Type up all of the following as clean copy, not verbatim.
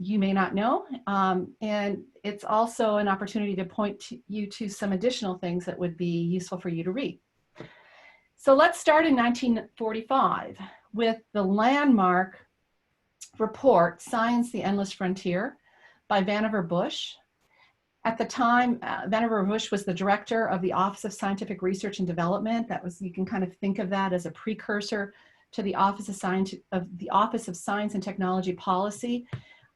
you may not know. And it's also an opportunity to point you to some additional things that would be useful for you to read. So let's start in 1945 with the landmark report, Science, the Endless Frontier, by Vannevar Bush. At the time, Vannevar Bush was the director of the Office of Scientific Research and Development. That was, you can kind of think of that as a precursor to the Office of Science and Technology Policy.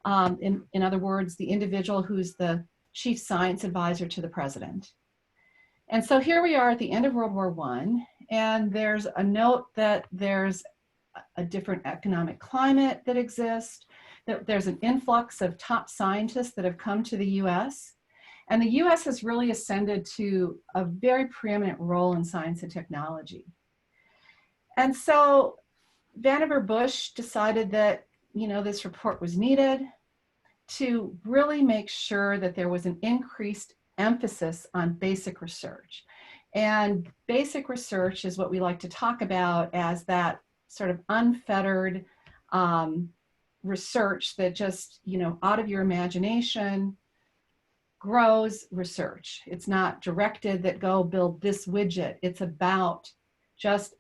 In other words, the individual who's the chief science advisor to the president. And so here we are at the end of World War I, and there's a note that there's a different economic climate that exists, that there's an influx of top scientists that have come to the US, and the US has really ascended to a very preeminent role in science and technology. And so Vannevar Bush decided that, you know, this report was needed to really make sure that there was an increased emphasis on basic research. And basic research is what we like to talk about as that sort of unfettered research that just, you know, out of your imagination grows research. It's not directed that go build this widget. It's about just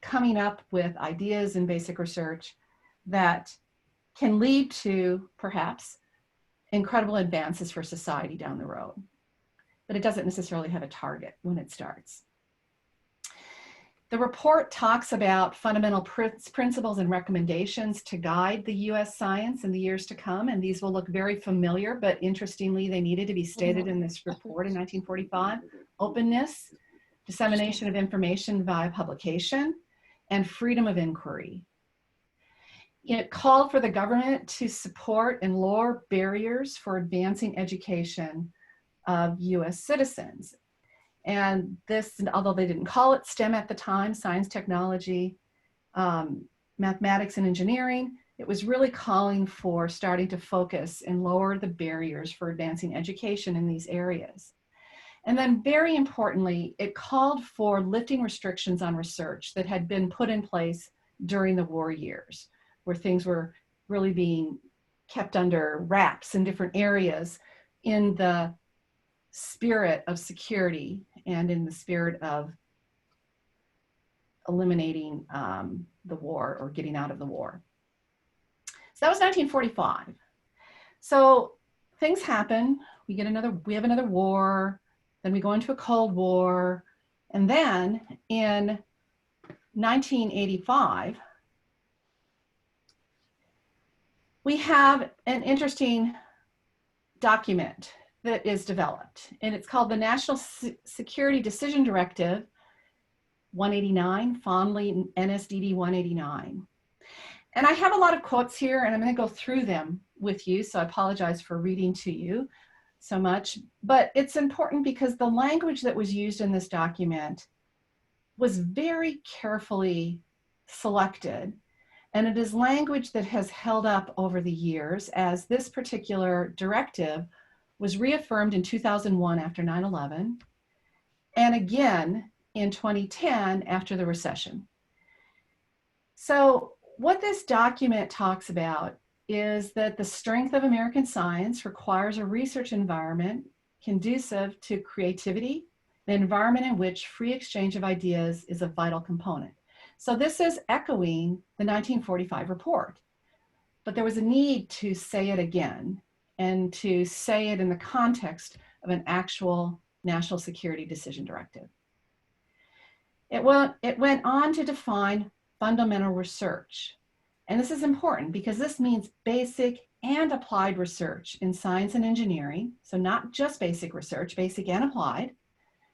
coming up with ideas in basic research that can lead to perhaps incredible advances for society down the road. But it doesn't necessarily have a target when it starts. The report talks about fundamental principles and recommendations to guide the US science in the years to come, and these will look very familiar, but interestingly, they needed to be stated in this report in 1945. Openness, dissemination of information via publication, and freedom of inquiry. It called for the government to support and lower barriers for advancing education of US citizens. And this, although they didn't call it STEM at the time, science, technology, mathematics, and engineering, it was really calling for starting to focus and lower the barriers for advancing education in these areas. And then very importantly, it called for lifting restrictions on research that had been put in place during the war years, where things were really being kept under wraps in different areas in the spirit of security and in the spirit of eliminating the war or getting out of the war. So that was 1945. So things happen. We have another war, then we go into a Cold War, and then in 1985, we have an interesting document that is developed, and it's called the National Security Decision Directive 189, fondly NSDD 189. And I have a lot of quotes here, and I'm going to go through them with you, so I apologize for reading to you so much, but it's important because the language that was used in this document was very carefully selected, and it is language that has held up over the years, as this particular directive was reaffirmed in 2001 after 9/11, and again in 2010 after the recession. So what this document talks about is that the strength of American science requires a research environment conducive to creativity, an environment in which free exchange of ideas is a vital component. So this is echoing the 1945 report, but there was a need to say it again, and to say it in the context of an actual national security decision directive. It went on to define fundamental research. And this is important because this means basic and applied research in science and engineering. So not just basic research, basic and applied.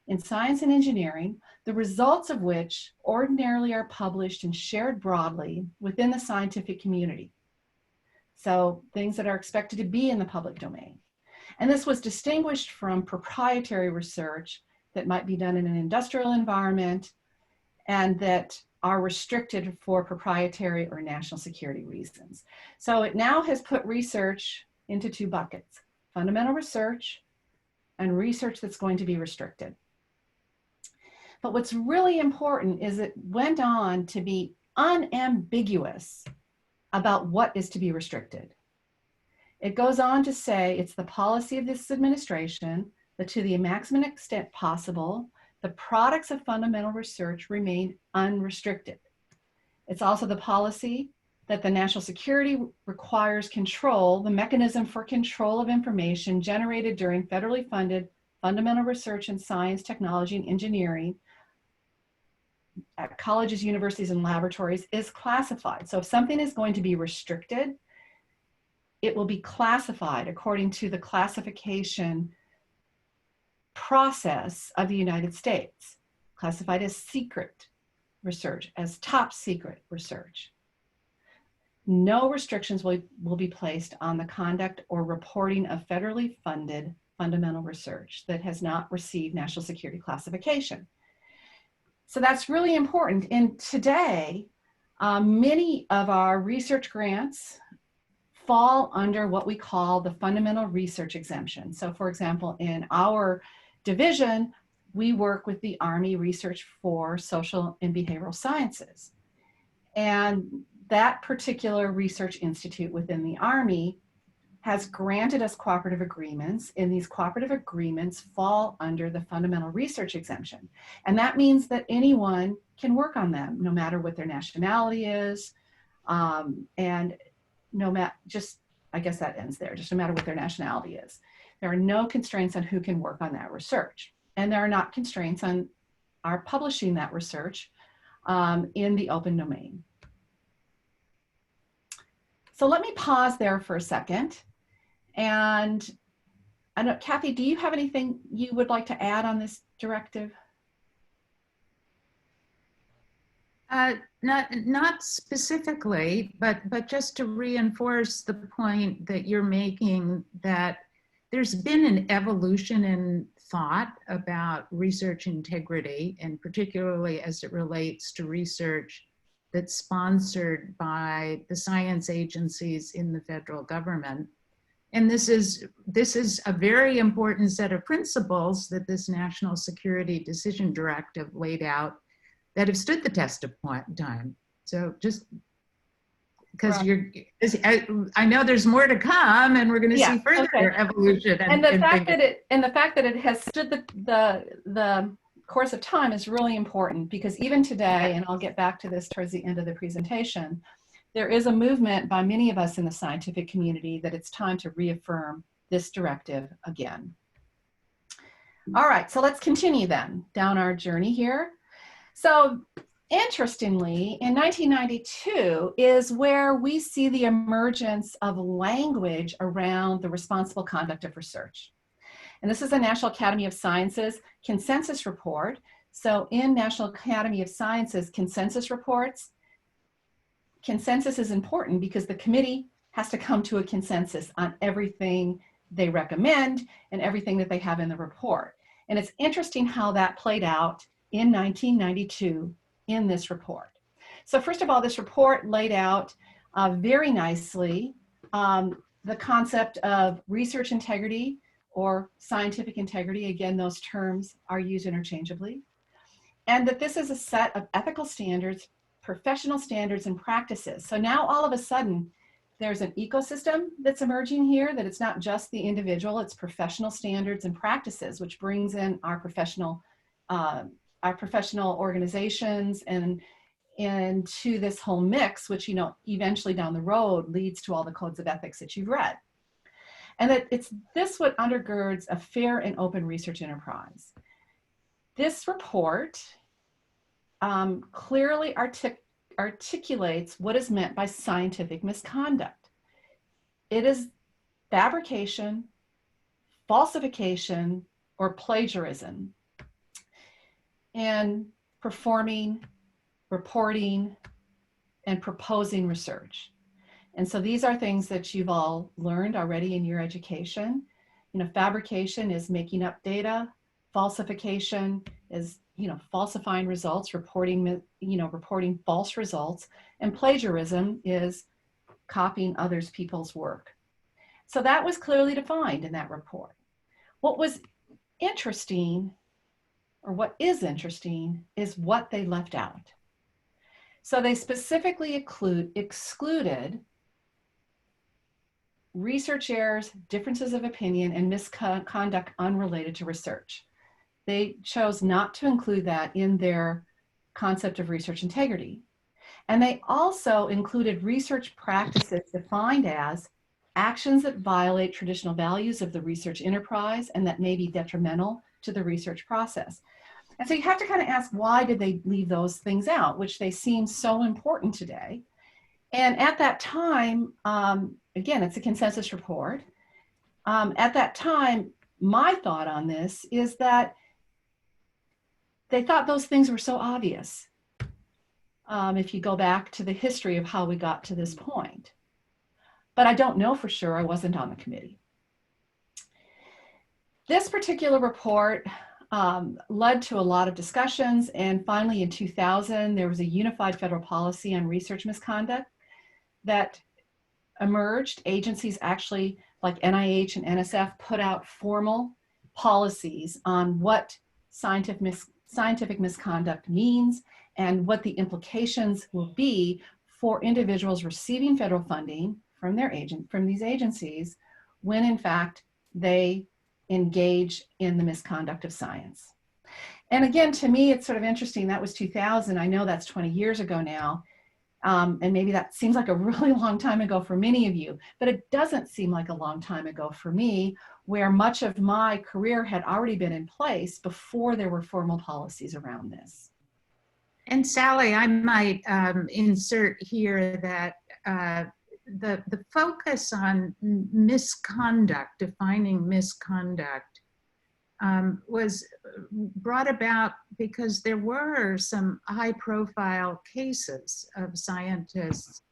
In science and engineering, the results of which ordinarily are published and shared broadly within the scientific community. So things that are expected to be in the public domain. And this was distinguished from proprietary research that might be done in an industrial environment and that are restricted for proprietary or national security reasons. So it now has put research into two buckets: fundamental research and research that's going to be restricted. But what's really important is it went on to be unambiguous about what is to be restricted. It goes on to say it's the policy of this administration that to the maximum extent possible, the products of fundamental research remain unrestricted. It's also the policy that the national security requires control, the mechanism for control of information generated during federally funded fundamental research in science, technology, and engineering at colleges, universities, and laboratories is classified. So if something is going to be restricted, it will be classified according to the classification process of the United States, classified as secret research, as top secret research. No restrictions will be placed on the conduct or reporting of federally funded fundamental research that has not received national security classification. So that's really important. And today, many of our research grants fall under what we call the fundamental research exemption. So for example, in our division, we work with the Army Research for Social and Behavioral Sciences. And that particular research institute within the Army has granted us cooperative agreements, and these cooperative agreements fall under the fundamental research exemption. And that means that anyone can work on them, no matter what their nationality is, and no matter, just, I guess that ends there, just no matter what their nationality is. There are no constraints on who can work on that research. And there are not constraints on our publishing that research in the open domain. So let me pause there for a second. And I know, Kathy, do you have anything you would like to add on this directive? Not specifically, but just to reinforce the point that you're making, that there's been an evolution in thought about research integrity, and particularly as it relates to research that's sponsored by the science agencies in the federal government. And this is a very important set of principles that this National Security Decision Directive laid out that have stood the test of time. So just because I know there's more to come, and we're going to see further evolution. And the fact that it has stood the course of time is really important, because even today, and I'll get back to this towards the end of the presentation, there is a movement by many of us in the scientific community that it's time to reaffirm this directive again. All right, so let's continue then down our journey here. So interestingly, in 1992 is where we see the emergence of language around the responsible conduct of research. And this is a National Academy of Sciences consensus report. So in National Academy of Sciences consensus reports, consensus is important because the committee has to come to a consensus on everything they recommend and everything that they have in the report. And it's interesting how that played out in 1992 in this report. So first of all, this report laid out very nicely the concept of research integrity or scientific integrity. Again, those terms are used interchangeably. And that this is a set of ethical standards, professional standards, and practices. So now all of a sudden, there's an ecosystem that's emerging here, that it's not just the individual, it's professional standards and practices, which brings in our professional organizations and to this whole mix, which, you know, eventually down the road leads to all the codes of ethics that you've read. And that it's this what undergirds a fair and open research enterprise. This report clearly articulates what is meant by scientific misconduct. It is fabrication, falsification, or plagiarism, and performing, reporting, and proposing research. And so these are things that you've all learned already in your education. You know, fabrication is making up data. Falsification is, you know, falsifying results, reporting false results. And plagiarism is copying other people's work. So that was clearly defined in that report. What was interesting, or what is interesting, is what they left out. So they specifically excluded research errors, differences of opinion, and misconduct unrelated to research. They chose not to include that in their concept of research integrity. And they also included research practices defined as actions that violate traditional values of the research enterprise and that may be detrimental to the research process. And so you have to kind of ask, why did they leave those things out, which they seem so important today? And at that time, again, it's a consensus report. At that time, my thought on this is that they thought those things were so obvious. If you go back to the history of how we got to this point. But I don't know for sure. I wasn't on the committee. This particular report led to a lot of discussions, and finally in 2000, there was a unified federal policy on research misconduct that emerged. Agencies actually, like NIH and NSF, put out formal policies on what scientific misconduct means and what the implications will be for individuals receiving federal funding from these agencies when in fact they engage in the misconduct of science. And again, to me, it's sort of interesting. That was 2000. I know that's 20 years ago now. And maybe that seems like a really long time ago for many of you, but it doesn't seem like a long time ago for me, where much of my career had already been in place before there were formal policies around this. And Sallie, I might insert here that the focus on misconduct, defining misconduct, was brought about because there were some high-profile cases of scientists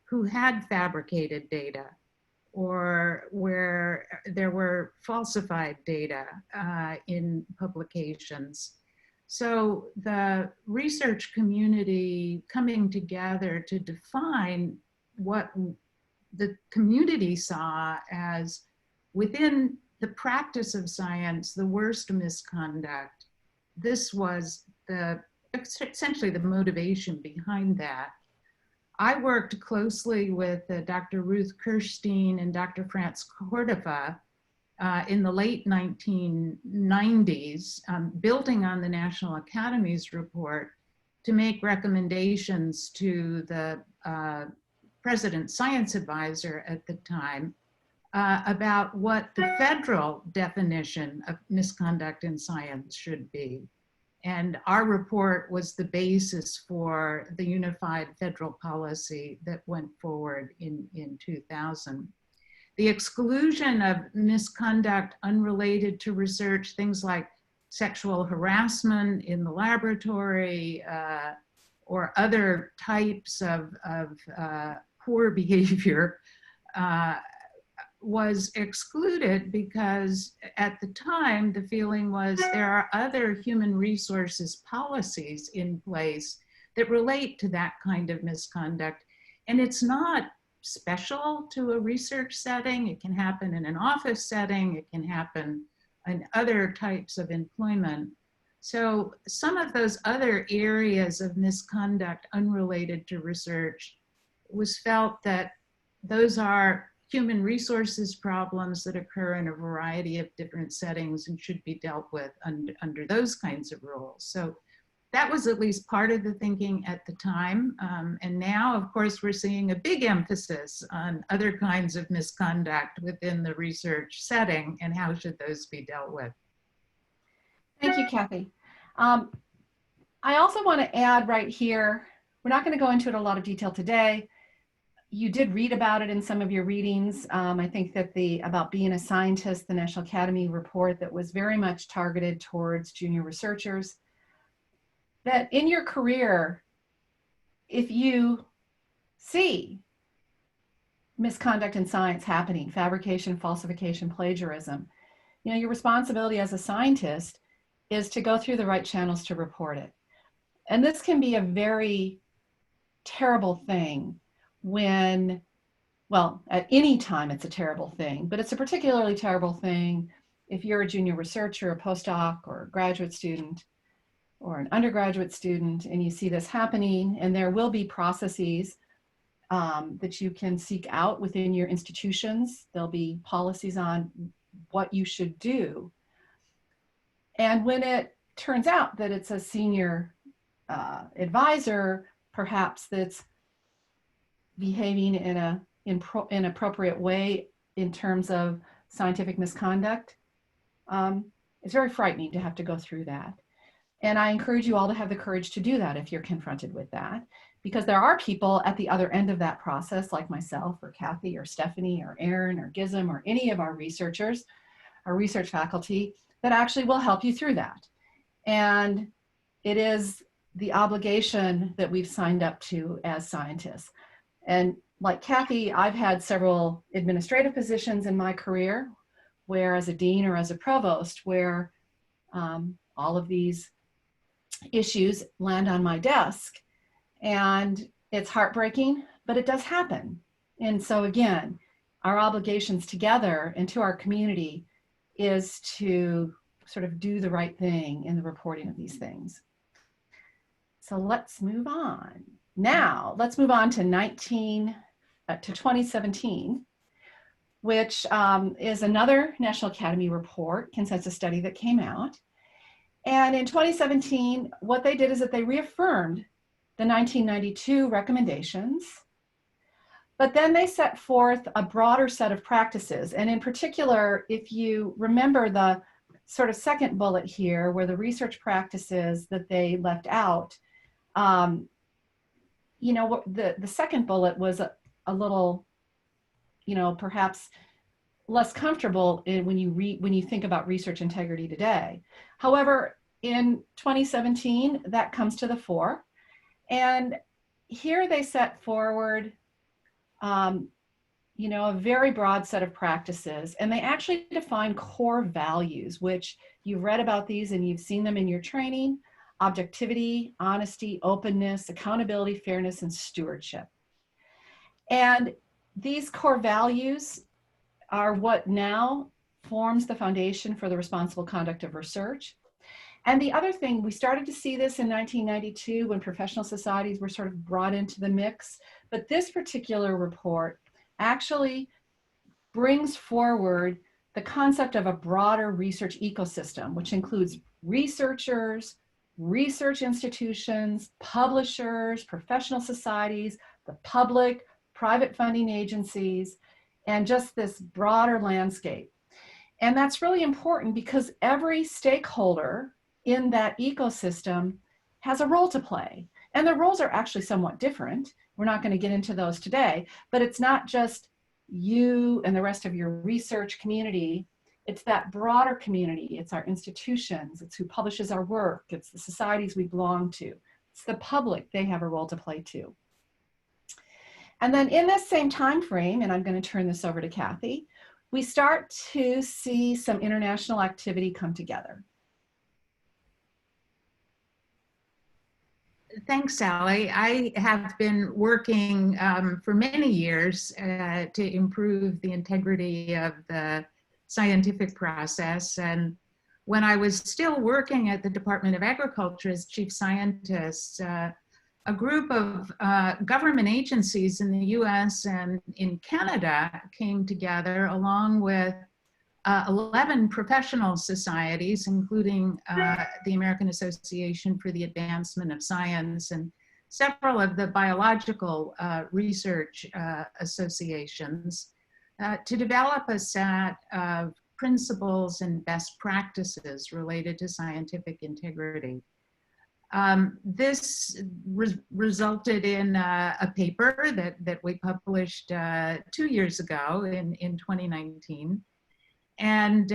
who had fabricated data or where there were falsified data in publications. So the research community coming together to define what the community saw as, within the practice of science, the worst misconduct. This was essentially the motivation behind that. I worked closely with Dr. Ruth Kirstein and Dr. Franz Cordova in the late 1990s, building on the National Academy's report to make recommendations to the President's science advisor at the time about what the federal definition of misconduct in science should be. And our report was the basis for the unified federal policy that went forward in 2000. The exclusion of misconduct unrelated to research, things like sexual harassment in the laboratory or other types of poor behavior, was excluded because at the time the feeling was there are other human resources policies in place that relate to that kind of misconduct. And it's not special to a research setting. It can happen in an office setting. It can happen in other types of employment. So some of those other areas of misconduct unrelated to research, it was felt that those are human resources problems that occur in a variety of different settings and should be dealt with under those kinds of rules. So that was at least part of the thinking at the time. And now, of course, we're seeing a big emphasis on other kinds of misconduct within the research setting and how should those be dealt with. Thank you, Kathy. I also want to add right here, we're not going to go into it in a lot of detail today. You did read about it in some of your readings. I think that about being a scientist, the National Academy report that was very much targeted towards junior researchers, that in your career, if you see misconduct in science happening, fabrication, falsification, plagiarism, your responsibility as a scientist is to go through the right channels to report it. And this can be a very terrible thing when, well, at any time it's a terrible thing, but it's a particularly terrible thing if you're a junior researcher, a postdoc, or a graduate student, or an undergraduate student, and you see this happening, and there will be processes that you can seek out within your institutions. There'll be policies on what you should do. And when it turns out that it's a senior advisor, perhaps that's behaving in an inappropriate way in terms of scientific misconduct, it's very frightening to have to go through that. And I encourage you all to have the courage to do that if you're confronted with that, because there are people at the other end of that process, like myself or Kathy or Stephanie or Aaron or Gizem or any of our researchers, our research faculty, that actually will help you through that. And it is the obligation that we've signed up to as scientists. And like Kathy, I've had several administrative positions in my career, where as a dean or as a provost, where all of these issues land on my desk. And it's heartbreaking, but it does happen. And so again, our obligations together and to our community is to sort of do the right thing in the reporting of these things. So let's move on. Now, let's move on to 2017, which is another National Academy report, consensus study that came out. And in 2017, what they did is that they reaffirmed the 1992 recommendations, but then they set forth a broader set of practices. And in particular, if you remember the sort of second bullet here, where the research practices that they left out, you know, the second bullet was a little, you know, perhaps less comfortable when you think about research integrity today. However, in 2017, that comes to the fore. And here they set forward, you know, a very broad set of practices. And they actually define core values, which you've read about these and you've seen them in your training: objectivity, honesty, openness, accountability, fairness, and stewardship. And these core values are what now forms the foundation for the responsible conduct of research. And the other thing, we started to see this in 1992 when professional societies were sort of brought into the mix, but this particular report actually brings forward the concept of a broader research ecosystem, which includes researchers, research institutions, publishers, professional societies, the public, private funding agencies, and just this broader landscape. And that's really important because every stakeholder in that ecosystem has a role to play. And the roles are actually somewhat different. We're not going to get into those today, but it's not just you and the rest of your research community. It's that broader community. It's our institutions. It's who publishes our work. It's the societies we belong to. It's the public. They have a role to play too. And then in this same time frame, and I'm going to turn this over to Kathy, we start to see some international activity come together. Thanks, Sallie. I have been working for many years to improve the integrity of the scientific process. And when I was still working at the Department of Agriculture as chief scientist, a group of government agencies in the US and in Canada came together along with 11 professional societies, including the American Association for the Advancement of Science and several of the biological research associations, to develop a set of principles and best practices related to scientific integrity. This resulted in a paper that we published 2 years ago in 2019. And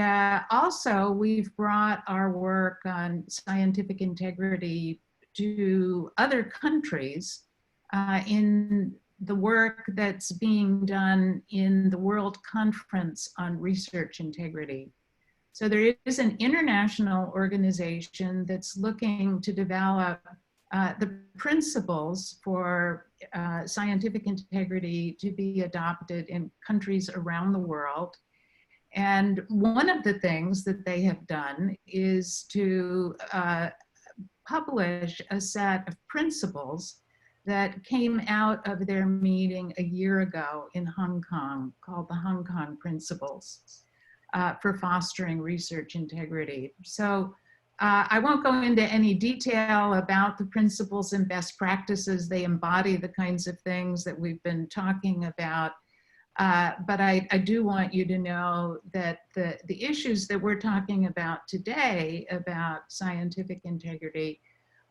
also we've brought our work on scientific integrity to other countries in the work that's being done in the World Conference on Research Integrity. So there is an international organization that's looking to develop the principles for scientific integrity to be adopted in countries around the world. And one of the things that they have done is to publish a set of principles that came out of their meeting a year ago in Hong Kong called the Hong Kong Principles for Fostering Research Integrity. So I won't go into any detail about the principles and best practices. They embody the kinds of things that we've been talking about. But I do want you to know that the issues that we're talking about today about scientific integrity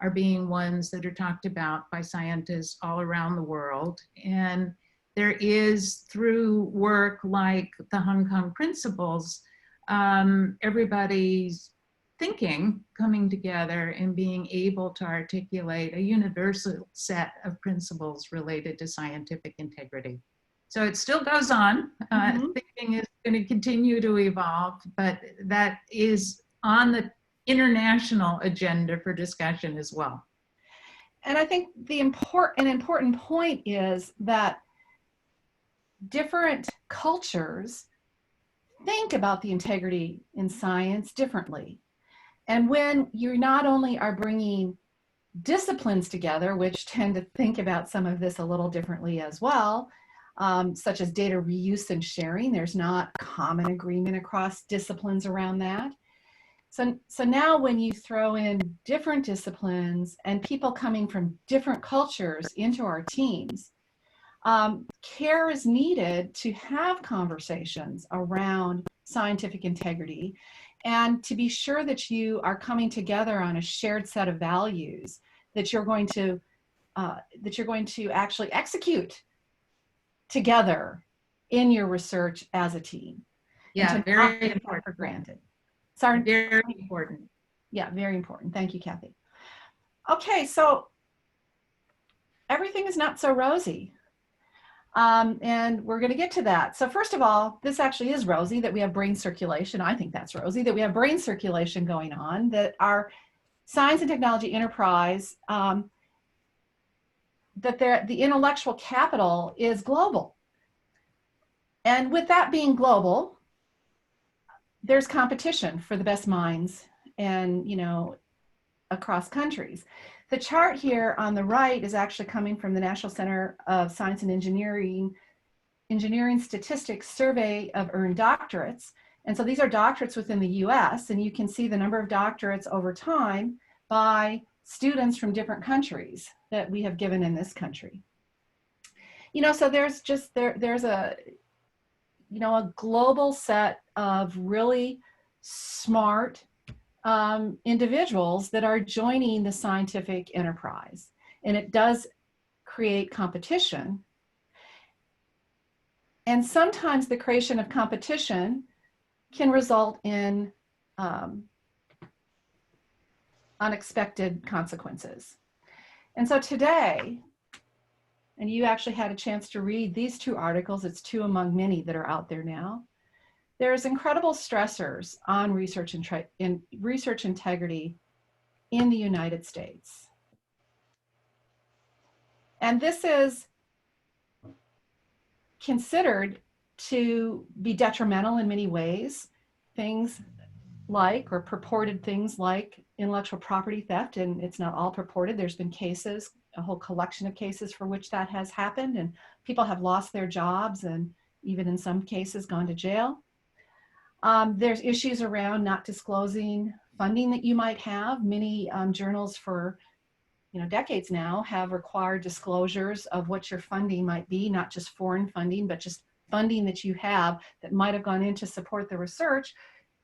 are being ones that are talked about by scientists all around the world. And there is, through work like the Hong Kong Principles, everybody's thinking coming together and being able to articulate a universal set of principles related to scientific integrity. So it still goes on. Thinking is going to continue to evolve, but that is on the international agenda for discussion as well. And I think an important point is that different cultures think about the integrity in science differently. And when you not only are bringing disciplines together, which tend to think about some of this a little differently as well, such as data reuse and sharing, there's not common agreement across disciplines around that. So now when you throw in different disciplines and people coming from different cultures into our teams, care is needed to have conversations around scientific integrity and to be sure that you are coming together on a shared set of values that you're going to actually execute together in your research as a team. Yeah, very important. For granted. Sorry. Very important. Yeah, very important. Thank you, Kathy. Okay, so everything is not so rosy. And we're going to get to that. So first of all, this actually is rosy that we have brain circulation. I think that's rosy that we have brain circulation going on, that our science and technology enterprise, that the intellectual capital is global. And with that being global, there's competition for the best minds and, across countries. The chart here on the right is actually coming from the National Center of Science and Engineering Statistics Survey of Earned Doctorates. And so these are doctorates within the US, and you can see the number of doctorates over time by students from different countries that we have given in this country. So there's a global set of really smart individuals that are joining the scientific enterprise. And it does create competition. And sometimes the creation of competition can result in unexpected consequences. And so today, and you actually had a chance to read these two articles, it's two among many that are out there now. There's incredible stressors on research integrity in the United States. And this is considered to be detrimental in many ways. Things like, or purported things like, intellectual property theft, and it's not all purported. There's been cases, a whole collection of cases for which that has happened, and people have lost their jobs and even in some cases gone to jail. There's issues around not disclosing funding that you might have. Many journals for decades now have required disclosures of what your funding might be, not just foreign funding, but just funding that you have that might have gone in to support the research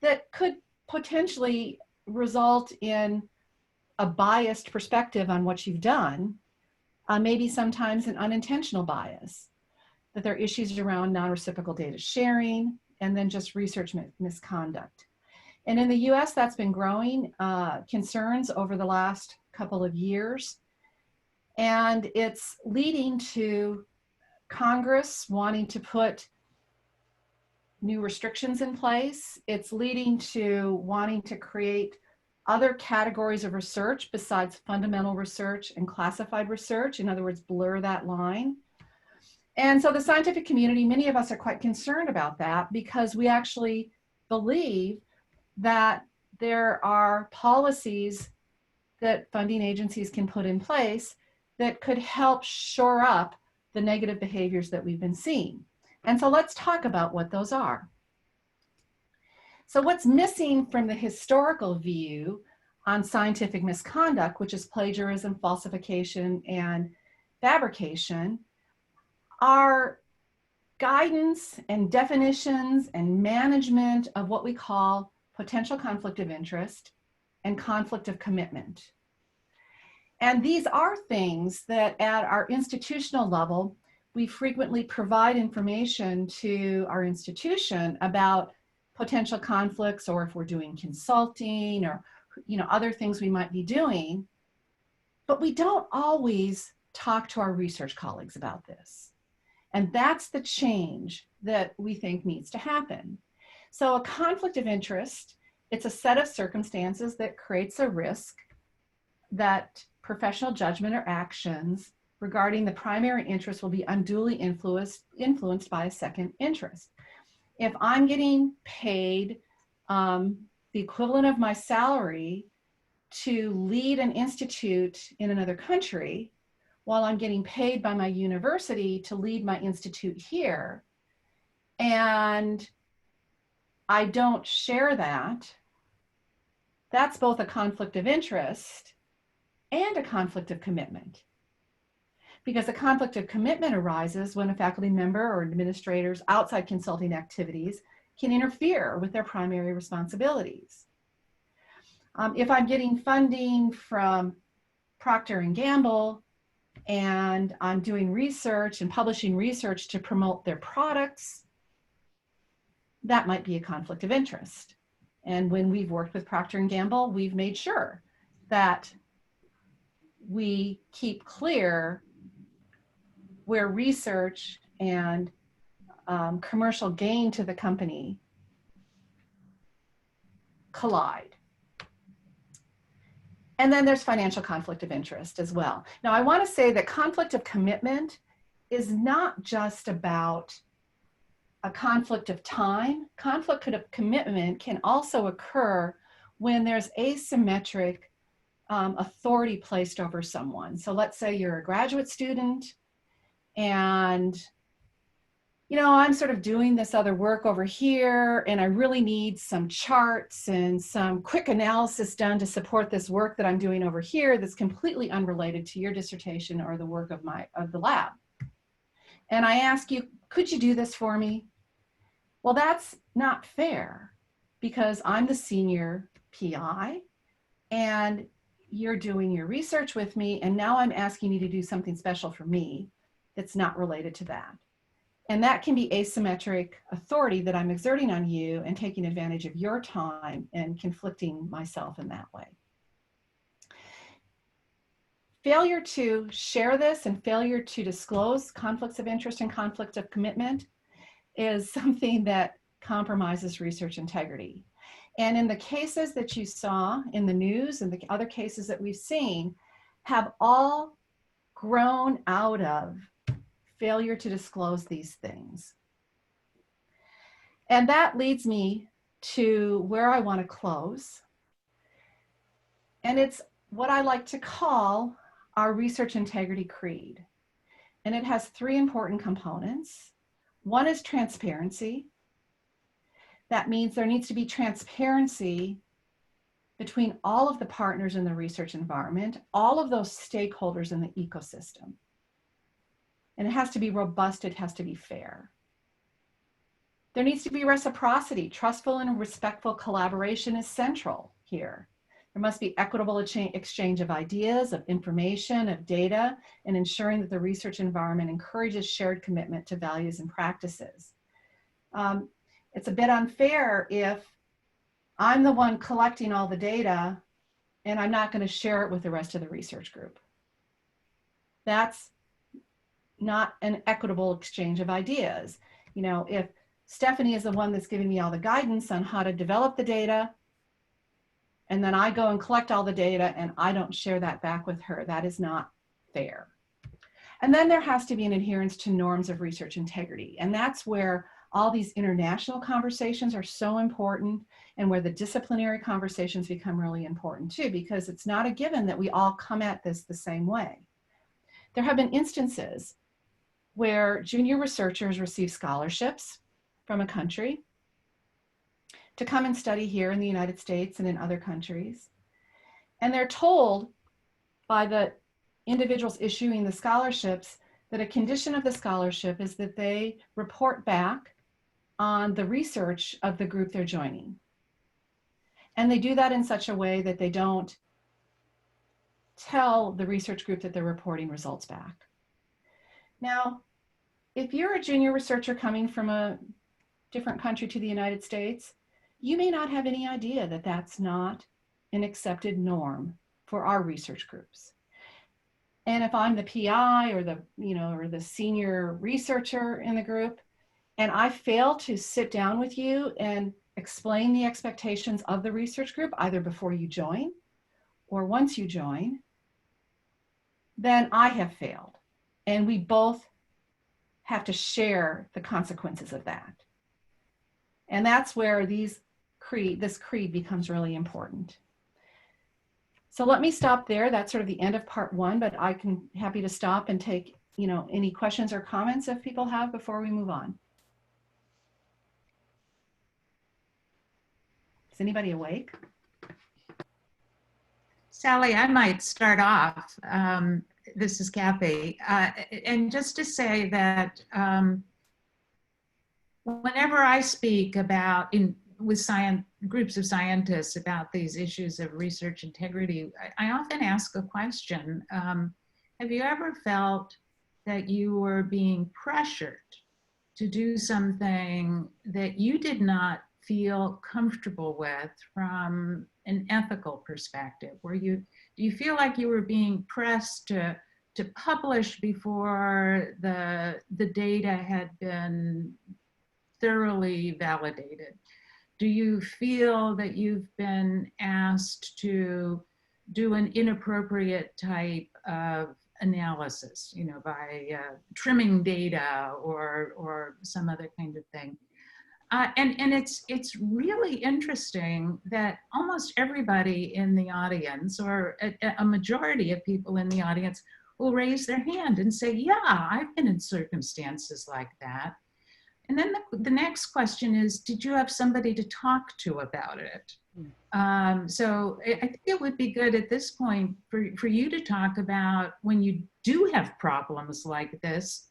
that could potentially result in a biased perspective on what you've done, maybe sometimes an unintentional bias, that there are issues around non-reciprocal data sharing, and then just research misconduct. And in the US, that's been growing concerns over the last couple of years. And it's leading to Congress wanting to put new restrictions in place. It's leading to wanting to create other categories of research besides fundamental research and classified research. In other words, blur that line. And so the scientific community, many of us are quite concerned about that because we actually believe that there are policies that funding agencies can put in place that could help shore up the negative behaviors that we've been seeing. And so let's talk about what those are. So what's missing from the historical view on scientific misconduct, which is plagiarism, falsification, and fabrication, are guidance and definitions and management of what we call potential conflict of interest and conflict of commitment. And these are things that at our institutional level, we frequently provide information to our institution about potential conflicts, or if we're doing consulting or other things we might be doing, but we don't always talk to our research colleagues about this. And that's the change that we think needs to happen. So a conflict of interest, it's a set of circumstances that creates a risk that professional judgment or actions regarding the primary interest will be unduly influenced by a second interest. If I'm getting paid the equivalent of my salary to lead an institute in another country, while I'm getting paid by my university to lead my institute here, and I don't share that, that's both a conflict of interest and a conflict of commitment. Because a conflict of commitment arises when a faculty member or administrator's outside consulting activities can interfere with their primary responsibilities. If I'm getting funding from Procter & Gamble and I'm doing research and publishing research to promote their products, that might be a conflict of interest. And when we've worked with Procter & Gamble, we've made sure that we keep clear where research and commercial gain to the company collide. And then there's financial conflict of interest as well. Now, I want to say that conflict of commitment is not just about a conflict of time. Conflict of commitment can also occur when there's asymmetric authority placed over someone. So let's say you're a graduate student and I'm sort of doing this other work over here, and I really need some charts and some quick analysis done to support this work that I'm doing over here that's completely unrelated to your dissertation or the work of the lab. And I ask you, could you do this for me? Well, that's not fair because I'm the senior PI and you're doing your research with me, and now I'm asking you to do something special for me that's not related to that. And that can be asymmetric authority that I'm exerting on you and taking advantage of your time and conflicting myself in that way. Failure to share this and failure to disclose conflicts of interest and conflict of commitment is something that compromises research integrity. And in the cases that you saw in the news and the other cases that we've seen have all grown out of failure to disclose these things. And that leads me to where I want to close. And it's what I like to call our research integrity creed. And it has three important components. One is transparency. That means there needs to be transparency between all of the partners in the research environment, all of those stakeholders in the ecosystem. And it has to be robust, it has to be fair. There needs to be reciprocity. Trustful and respectful collaboration is central here. There must be equitable exchange of ideas, of information, of data, and ensuring that the research environment encourages shared commitment to values and practices. It's a bit unfair if I'm the one collecting all the data and I'm not going to share it with the rest of the research group. That's not an equitable exchange of ideas. If Stephanie is the one that's giving me all the guidance on how to develop the data, and then I go and collect all the data and I don't share that back with her, that is not fair. And then there has to be an adherence to norms of research integrity. And that's where all these international conversations are so important, and where the disciplinary conversations become really important too, because it's not a given that we all come at this the same way. there have been instances where junior researchers receive scholarships from a country to come and study here in the United States and in other countries. And they're told by the individuals issuing the scholarships that a condition of the scholarship is that they report back on the research of the group they're joining. And they do that in such a way that they don't tell the research group that they're reporting results back. Now, if you're a junior researcher coming from a different country to the United States, you may not have any idea that that's not an accepted norm for our research groups. And if I'm the PI or the senior researcher in the group, and I fail to sit down with you and explain the expectations of the research group, either before you join or once you join, then I have failed. And we both have to share the consequences of that. And that's where this creed becomes really important. So let me stop there. That's sort of the end of part one, but I can happy to stop and take, any questions or comments if people have before we move on. Is anybody awake? Sallie, I might start off. This is Kathy. And just to say that whenever I speak with groups of scientists about these issues of research integrity, I often ask a question. Have you ever felt that you were being pressured to do something that you did not feel comfortable with from an ethical perspective? Do you feel like you were being pressed to publish before the data had been thoroughly validated? Do you feel that you've been asked to do an inappropriate type of analysis, by trimming data or some other kind of thing? And it's really interesting that almost everybody in the audience, or a majority of people in the audience, will raise their hand and say, yeah, I've been in circumstances like that. And then the next question is, did you have somebody to talk to about it? So I think it would be good at this point for you to talk about, when you do have problems like this,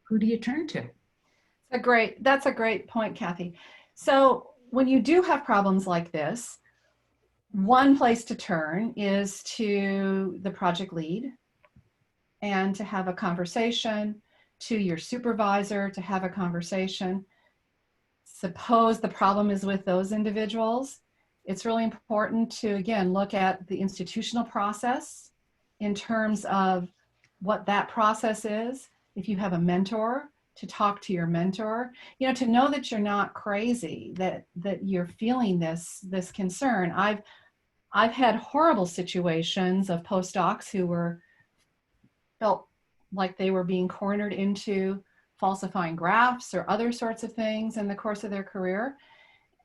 who do you turn to? That's a great point, Kathy. So when you do have problems like this, one place to turn is to the project lead and to have a conversation, to your supervisor to have a conversation. Suppose the problem is with those individuals. It's really important to, again, look at the institutional process in terms of what that process is. If you have a mentor, to talk to your mentor, to know that you're not crazy, that you're feeling this concern. I've had horrible situations of postdocs who felt like they were being cornered into falsifying graphs or other sorts of things in the course of their career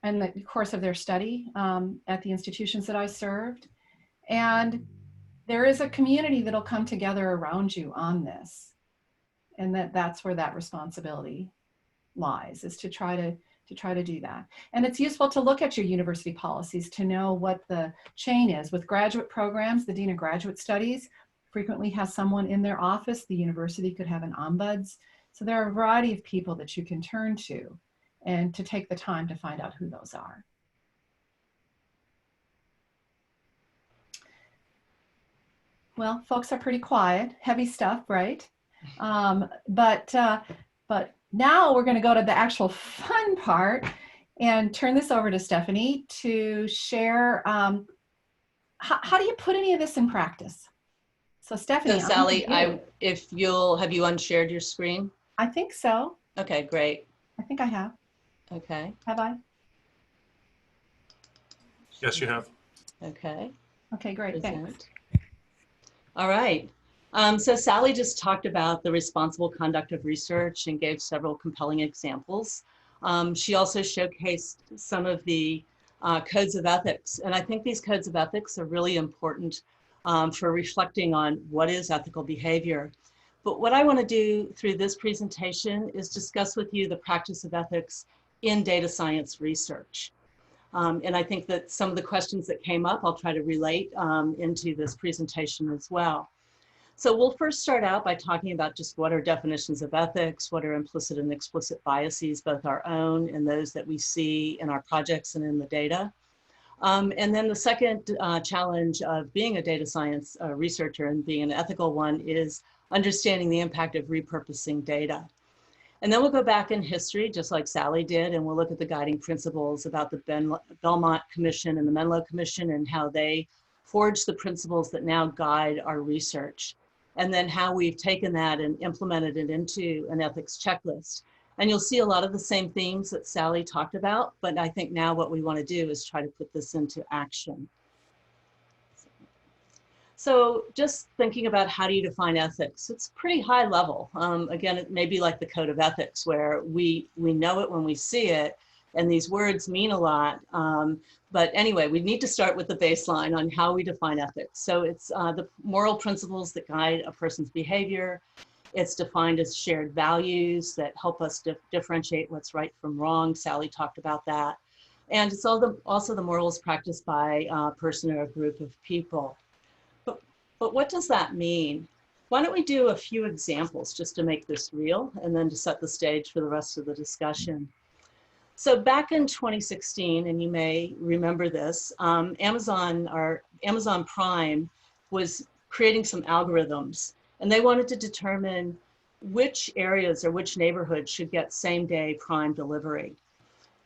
and the course of their study at the institutions that I served. And there is a community that'll come together around you on this. And that's where that responsibility lies, is to try to do that. And it's useful to look at your university policies to know what the chain is. With graduate programs, the Dean of Graduate Studies frequently has someone in their office. The university could have an ombuds. So there are a variety of people that you can turn to and to take the time to find out who those are. Well, folks are pretty quiet, heavy stuff, right? But now we're going to go to the actual fun part and turn this over to Stephanie to share how do you put any of this in practice? So Stephanie. So Sallie, have you unshared your screen? I think so. Okay, great. I think I have. Okay. Have I? Yes, you have. Okay. Okay, great, Present. thanks. All right. So Sallie just talked about the responsible conduct of research and gave several compelling examples. She also showcased some of the codes of ethics. And I think these codes of ethics are really important for reflecting on what is ethical behavior. But what I want to do through this presentation is discuss with you the practice of ethics in data science research. And I think that some of the questions that came up, I'll try to relate into this presentation as well. So we'll first start out by talking about just what are definitions of ethics, what are implicit and explicit biases, both our own and those that we see in our projects and in the data. And then the second challenge of being a data science researcher and being an ethical one is understanding the impact of repurposing data. And then we'll go back in history, just like Sallie did, and we'll look at the guiding principles about the Belmont Commission and the Menlo Commission and how they forged the principles that now guide our research. And then how we've taken that and implemented it into an ethics checklist. And you'll see a lot of the same themes that Sallie talked about, but I think now what we want to do is try to put this into action. So just thinking about how do you define ethics, it's pretty high level. Again, it may be like the code of ethics where we know it when we see it, and these words mean a lot. But anyway, we need to start with the baseline on how we define ethics. So it's the moral principles that guide a person's behavior. It's defined as shared values that help us differentiate what's right from wrong. Sallie talked about that. And it's also the morals practiced by a person or a group of people. But what does that mean? Why don't we do a few examples just to make this real and then to set the stage for the rest of the discussion. So back in 2016, and you may remember this, Amazon Prime was creating some algorithms, and they wanted to determine which areas or which neighborhoods should get same-day Prime delivery.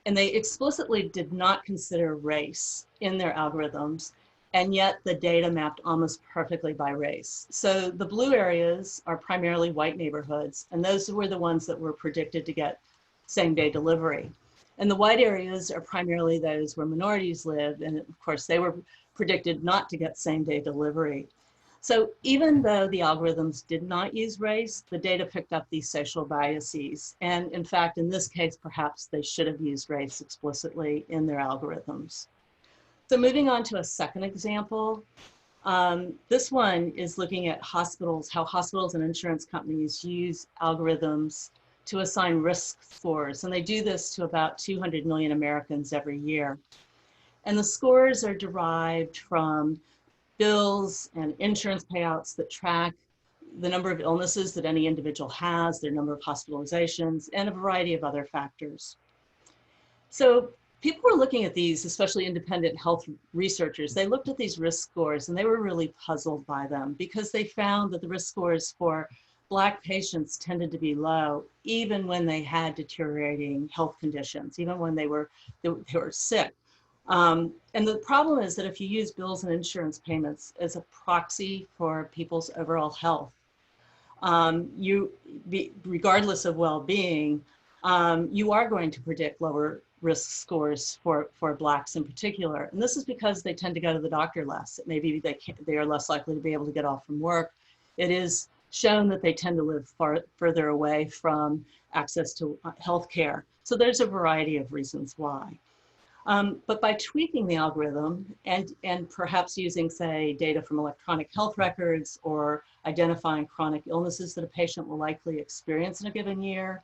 And they explicitly did not consider race in their algorithms, and yet the data mapped almost perfectly by race. So the blue areas are primarily white neighborhoods, and those were the ones that were predicted to get same-day delivery. And the white areas are primarily those where minorities live, and of course they were predicted not to get same-day delivery. So even though the algorithms did not use race, the data picked up these social biases. And in fact, in this case, perhaps they should have used race explicitly in their algorithms. So moving on to a second example, this one is looking at hospitals, how hospitals and insurance companies use algorithms to assign risk scores. And they do this to about 200 million Americans every year. And the scores are derived from bills and insurance payouts that track the number of illnesses that any individual has, their number of hospitalizations, and a variety of other factors. So people were looking at these, especially independent health researchers. They looked at these risk scores and they were really puzzled by them because they found that the risk scores for Black patients tended to be low, even when they had deteriorating health conditions, even when they were sick. And the problem is that if you use bills and insurance payments as a proxy for people's overall health, regardless of well-being, you are going to predict lower risk scores for Blacks in particular. And this is because they tend to go to the doctor less. Maybe they are less likely to be able to get off from work. It is shown that they tend to live further away from access to health care. So there's a variety of reasons why. But by tweaking the algorithm and perhaps using, say, data from electronic health records or identifying chronic illnesses that a patient will likely experience in a given year,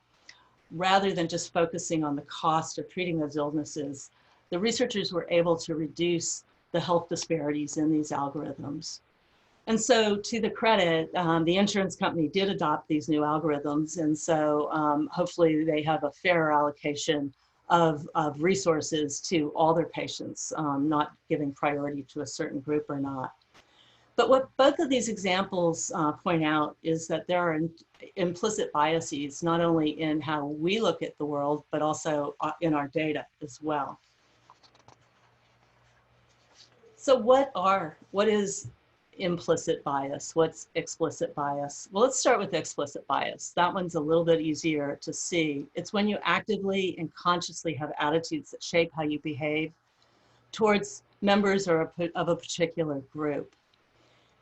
rather than just focusing on the cost of treating those illnesses, the researchers were able to reduce the health disparities in these algorithms. And so to the credit, the insurance company did adopt these new algorithms. And so hopefully they have a fair allocation of resources to all their patients, not giving priority to a certain group or not. But what both of these examples point out is that there are implicit biases, not only in how we look at the world, but also in our data as well. So what is implicit bias? What's explicit bias? Well, let's start with explicit bias. That one's a little bit easier to see. It's when you actively and consciously have attitudes that shape how you behave towards members of a particular group.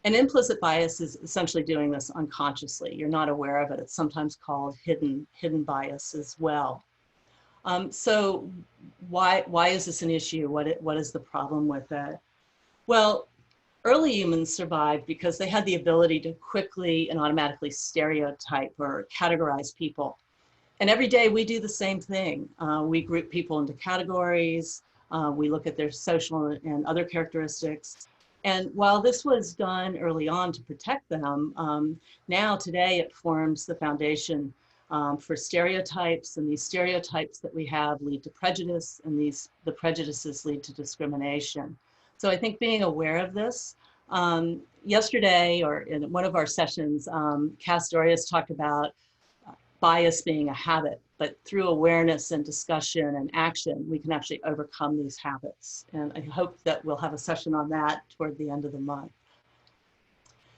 And implicit bias is essentially doing this unconsciously. You're not aware of it. It's sometimes called hidden bias as well. So why is this an issue? What is the problem with it? Well, early humans survived because they had the ability to quickly and automatically stereotype or categorize people. And every day we do the same thing. We group people into categories. We look at their social and other characteristics. And while this was done early on to protect them, now today it forms the foundation for stereotypes, and these stereotypes that we have lead to prejudice, and the prejudices lead to discrimination. So I think being aware of this, yesterday or in one of our sessions, Cass Dorius talked about bias being a habit, but through awareness and discussion and action, we can actually overcome these habits. And I hope that we'll have a session on that toward the end of the month.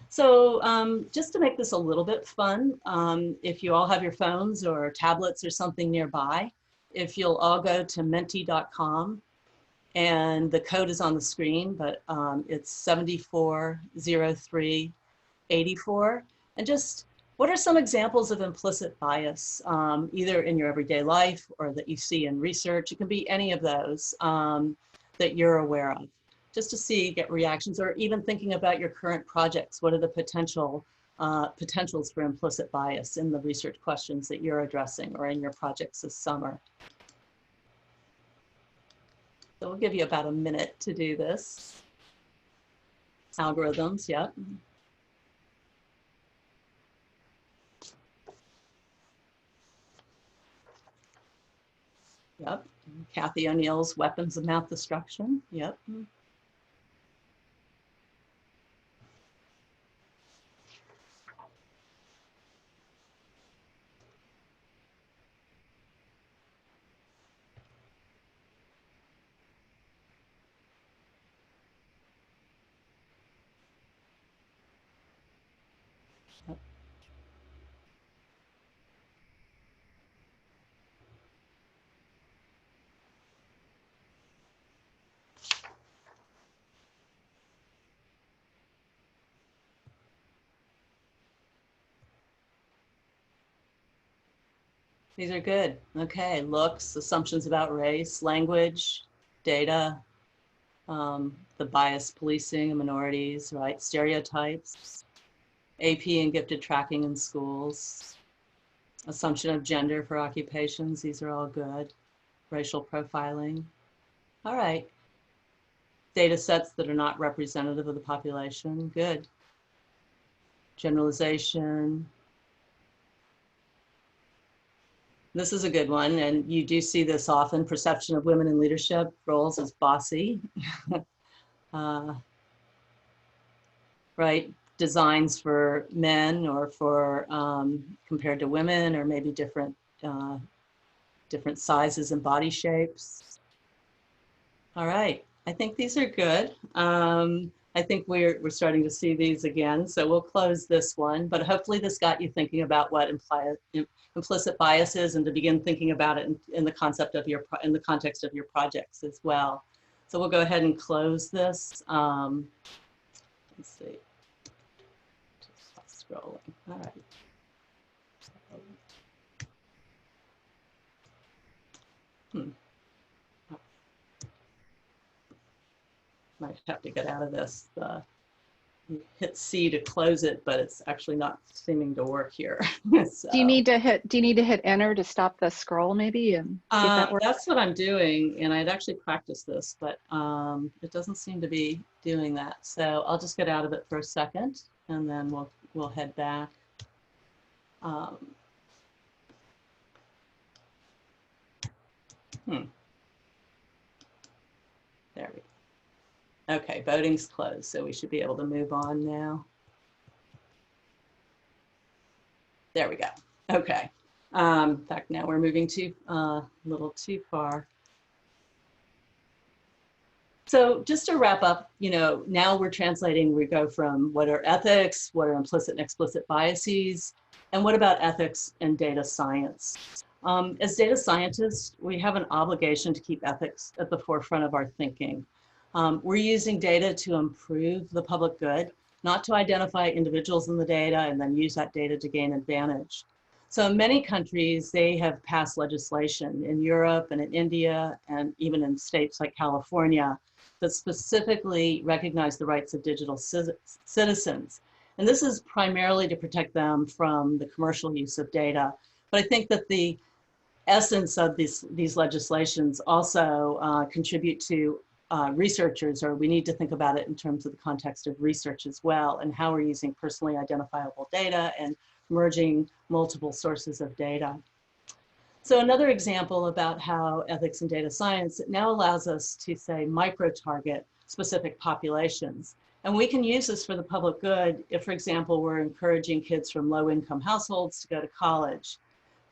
So just to make this a little bit fun, if you all have your phones or tablets or something nearby, if you'll all go to menti.com, and the code is on the screen, but it's 740384. And just, what are some examples of implicit bias, either in your everyday life or that you see in research? It can be any of those that you're aware of, just to see, get reactions, or even thinking about your current projects. What are the potentials for implicit bias in the research questions that you're addressing or in your projects this summer? So we'll give you about a minute to do this. Algorithms, yep. Yep. Kathy O'Neill's Weapons of Math Destruction, yep. These are good. Okay, looks, assumptions about race, language, data, the bias policing of minorities, right? Stereotypes, AP and gifted tracking in schools, assumption of gender for occupations. These are all good. Racial profiling. All right. Data sets that are not representative of the population. Good. Generalization. This is a good one, and you do see this often, perception of women in leadership roles as bossy. Right, designs for men or for compared to women, or maybe different sizes and body shapes. All right, I think these are good. I think we're starting to see these again, so we'll close this one, but hopefully this got you thinking about what implicit bias is, and to begin thinking about it in the context of your projects as well. So we'll go ahead and close this. Let's see, just stop scrolling. All right. Might have to get out of this. You hit C to close it, but it's actually not seeming to work here. So, do you need to hit enter to stop the scroll maybe and see if that works? That's what I'm doing, and I'd actually practiced this, but it doesn't seem to be doing that. So I'll just get out of it for a second, and then we'll head back. There we go. Okay, voting's closed, so we should be able to move on now. There we go. Okay. In fact, now we're moving a little too far. So just to wrap up, now we're translating, we go from what are ethics, what are implicit and explicit biases, and what about ethics and data science? As data scientists, we have an obligation to keep ethics at the forefront of our thinking. We're using data to improve the public good, not to identify individuals in the data and then use that data to gain advantage. So in many countries, they have passed legislation in Europe and in India, and even in states like California, but specifically recognize the rights of digital citizens. And this is primarily to protect them from the commercial use of data. But I think that the essence of these legislations also contribute to researchers, or we need to think about it in terms of the context of research as well, and how we're using personally identifiable data and merging multiple sources of data. So another example about how ethics in data science, it now allows us to say micro-target specific populations. And we can use this for the public good if, for example, we're encouraging kids from low-income households to go to college.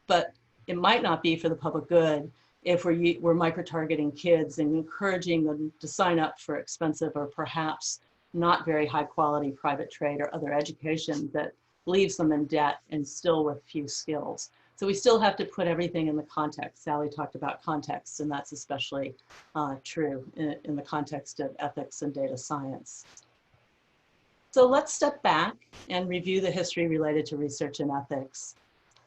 But it might not be for the public good if we're micro-targeting kids and encouraging them to sign up for expensive or perhaps not very high quality private trade or other education that leaves them in debt and still with few skills. So we still have to put everything in the context. Sallie talked about context, and that's especially true in the context of ethics and data science. So let's step back and review the history related to research and ethics.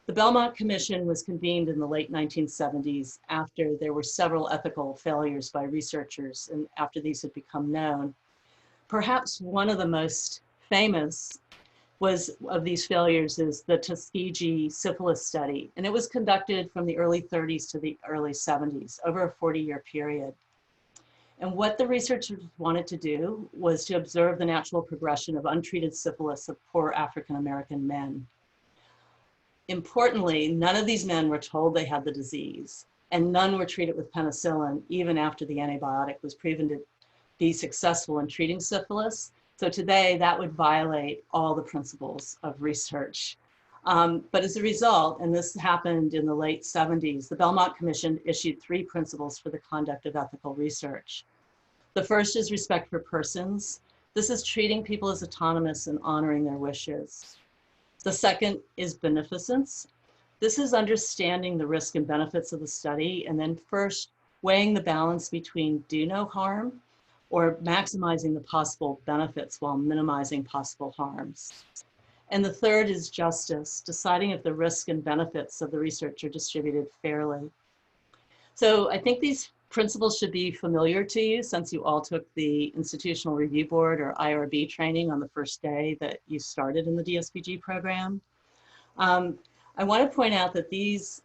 The Belmont Commission was convened in the late 1970s after there were several ethical failures by researchers and after these had become known. Perhaps one of the most famous of these failures is the Tuskegee syphilis study, and it was conducted from the early 30s to the early 70s, over a 40-year period. And what the researchers wanted to do was to observe the natural progression of untreated syphilis of poor African-American men. Importantly, none of these men were told they had the disease, and none were treated with penicillin, even after the antibiotic was proven to be successful in treating syphilis. So today, that would violate all the principles of research. But as a result, and this happened in the late 70s, the Belmont Commission issued 3 principles for the conduct of ethical research. The first is respect for persons. This is treating people as autonomous and honoring their wishes. The second is beneficence. This is understanding the risk and benefits of the study, and then first weighing the balance between do no harm or maximizing the possible benefits while minimizing possible harms. And the third is justice, deciding if the risk and benefits of the research are distributed fairly. So I think these principles should be familiar to you since you all took the Institutional Review Board or IRB training on the first day that you started in the DSPG program. I want to point out that these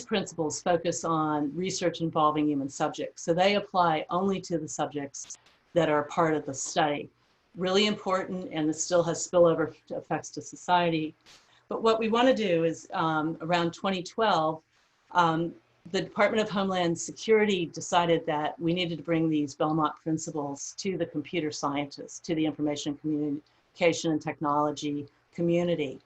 principles focus on research involving human subjects. So they apply only to the subjects that are part of the study. Really important, and it still has spillover effects to society. But what we want to do is around 2012, the Department of Homeland Security decided that we needed to bring these Belmont principles to the computer scientists, to the information communication and technology community.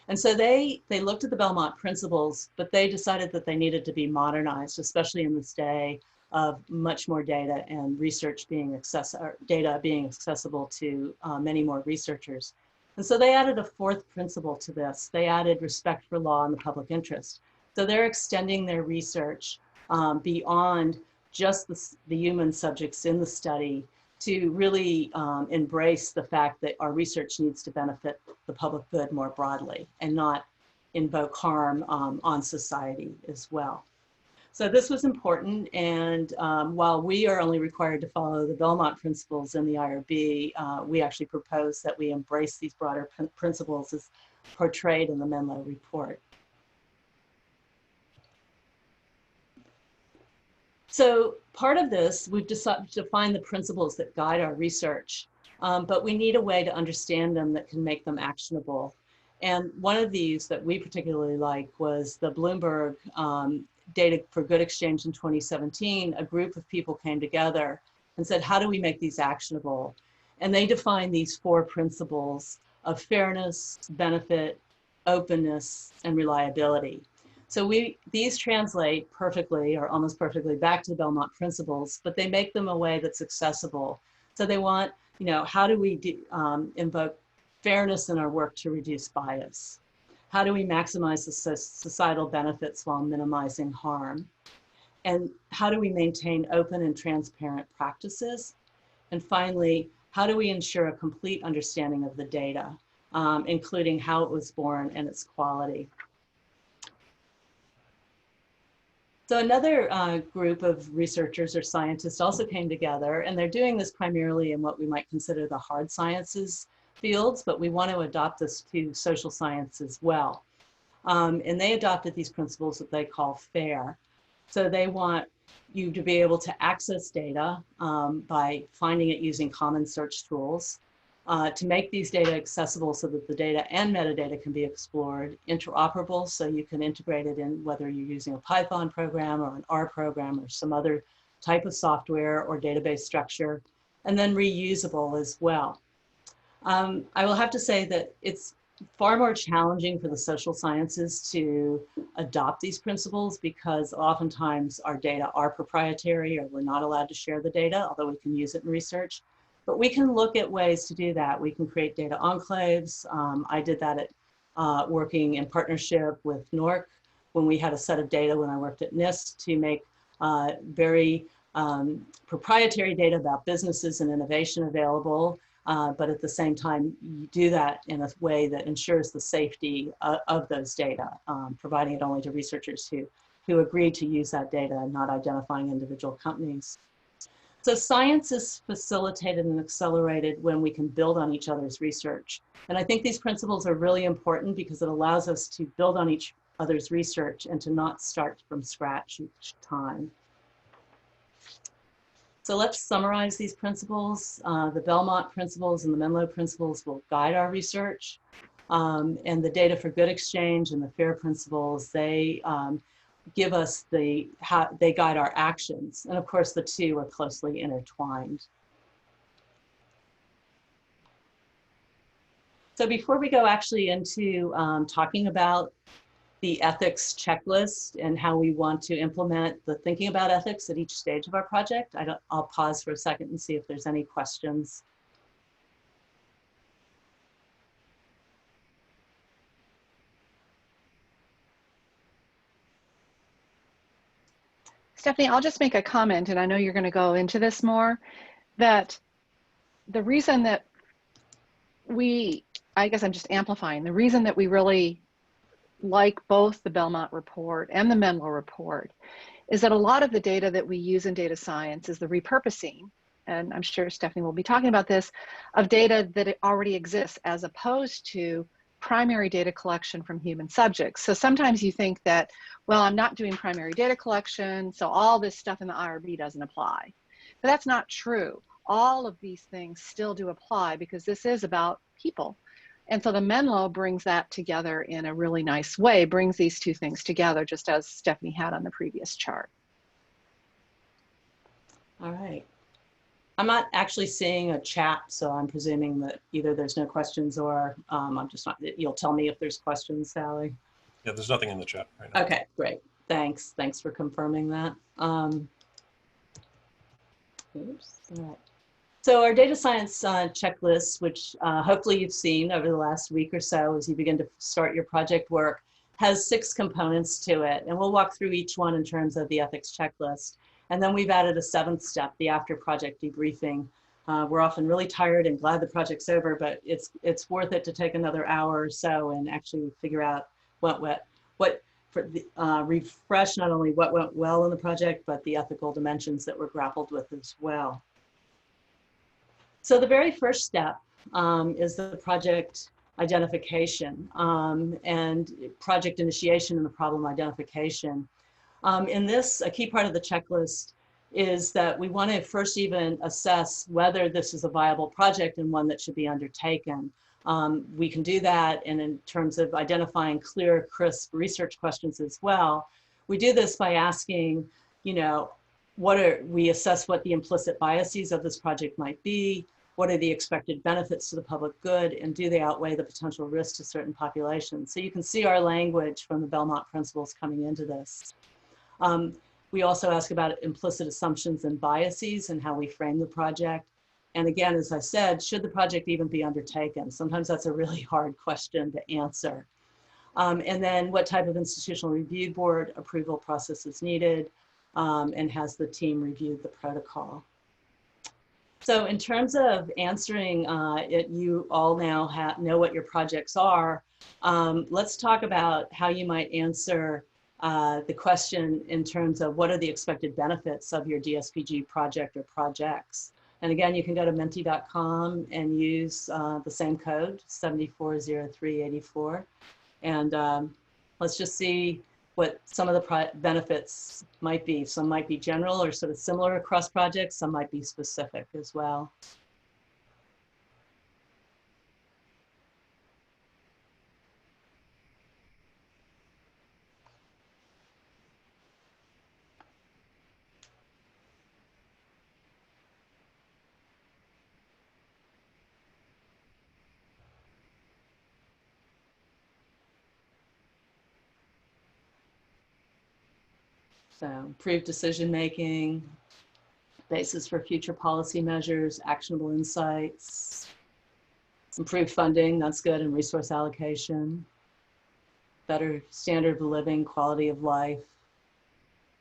And so they looked at the Belmont principles, but they decided that they needed to be modernized, especially in this day of much more data and research being data being accessible to many more researchers. And so they added a 4th principle to this. They added respect for law and the public interest. So they're extending their research beyond just the human subjects in the study to really embrace the fact that our research needs to benefit the public good more broadly and not invoke harm on society as well. So this was important, and while we are only required to follow the Belmont principles in the IRB, we actually propose that we embrace these broader principles as portrayed in the Menlo report. So part of this, we've decided to define the principles that guide our research, but we need a way to understand them that can make them actionable. And one of these that we particularly like was the Bloomberg Data for Good Exchange in 2017. A group of people came together and said, how do we make these actionable? And they defined these 4 principles of fairness, benefit, openness, and reliability. So these translate perfectly or almost perfectly back to the Belmont principles, but they make them a way that's accessible. So they want, how do we invoke fairness in our work to reduce bias? How do we maximize the societal benefits while minimizing harm? And how do we maintain open and transparent practices? And finally, how do we ensure a complete understanding of the data, including how it was born and its quality? So another group of researchers or scientists also came together, and they're doing this primarily in what we might consider the hard sciences fields, but we want to adopt this to social science as well. And they adopted these principles that they call FAIR. So they want you to be able to access data by finding it using common search tools, to make these data accessible so that the data and metadata can be explored, interoperable so you can integrate it in whether you're using a Python program or an R program or some other type of software or database structure, and then reusable as well. I will have to say that it's far more challenging for the social sciences to adopt these principles because oftentimes our data are proprietary or we're not allowed to share the data, although we can use it in research. But we can look at ways to do that. We can create data enclaves. I did that at working in partnership with NORC when we had a set of data when I worked at NIST to make very proprietary data about businesses and innovation available. But at the same time, you do that in a way that ensures the safety of those data, providing it only to researchers who agree to use that data and not identifying individual companies. So science is facilitated and accelerated when we can build on each other's research. And I think these principles are really important because it allows us to build on each other's research and to not start from scratch each time. So let's summarize these principles. The Belmont principles and the Menlo principles will guide our research. And the data for good exchange and the FAIR principles, they give us how they guide our actions. And of course, the two are closely intertwined. So before we go actually into talking about the ethics checklist and how we want to implement the thinking about ethics at each stage of our project, I'll pause for a second and see if there's any questions. Stephanie, I'll just make a comment, and I know you're going to go into this more, that the reason that I guess I'm just amplifying, the reason that we really like both the Belmont report and the Menlo report is that a lot of the data that we use in data science is the repurposing, and I'm sure Stephanie will be talking about this, of data that already exists as opposed to primary data collection from human subjects. So sometimes you think that, well, I'm not doing primary data collection, so all this stuff in the IRB doesn't apply. But that's not true. All of these things still do apply because this is about people. And so the Menlo brings that together in a really nice way, brings these two things together, just as Stephanie had on the previous chart. All right. I'm not actually seeing a chat, so I'm presuming that either there's no questions or I'm just not, you'll tell me if there's questions, Sallie. Yeah, there's nothing in the chat right now. Okay, great. Thanks. Thanks for confirming that. Oops. All right. So our data science checklist, which hopefully you've seen over the last week or so as you begin to start your project work, has 6 components to it. And we'll walk through each one in terms of the ethics checklist. And then we've added a 7th step, the after project debriefing. We're often really tired and glad the project's over, but it's worth it to take another hour or so and actually figure out refresh not only what went well in the project, but the ethical dimensions that were grappled with as well. So the very first step is the project identification and project initiation and the problem identification. In this, a key part of the checklist is that we want to first even assess whether this is a viable project and one that should be undertaken. We can do that, and in terms of identifying clear, crisp research questions as well. We do this by asking, we assess what the implicit biases of this project might be, what are the expected benefits to the public good, and do they outweigh the potential risks to certain populations? So you can see our language from the Belmont principles coming into this. We also ask about implicit assumptions and biases and how we frame the project. And again, as I said, should the project even be undertaken? Sometimes that's a really hard question to answer. And then what type of institutional review board approval process is needed, and has the team reviewed the protocol? So in terms of answering you all now know what your projects are. Let's talk about how you might answer the question in terms of what are the expected benefits of your DSPG project or projects. And again, you can go to menti.com and use the same code, 740384. And let's just see what some of the benefits might be. Some might be general or sort of similar across projects. Some might be specific as well. So improved decision-making, basis for future policy measures, actionable insights, improved funding, that's good, and resource allocation, better standard of living, quality of life,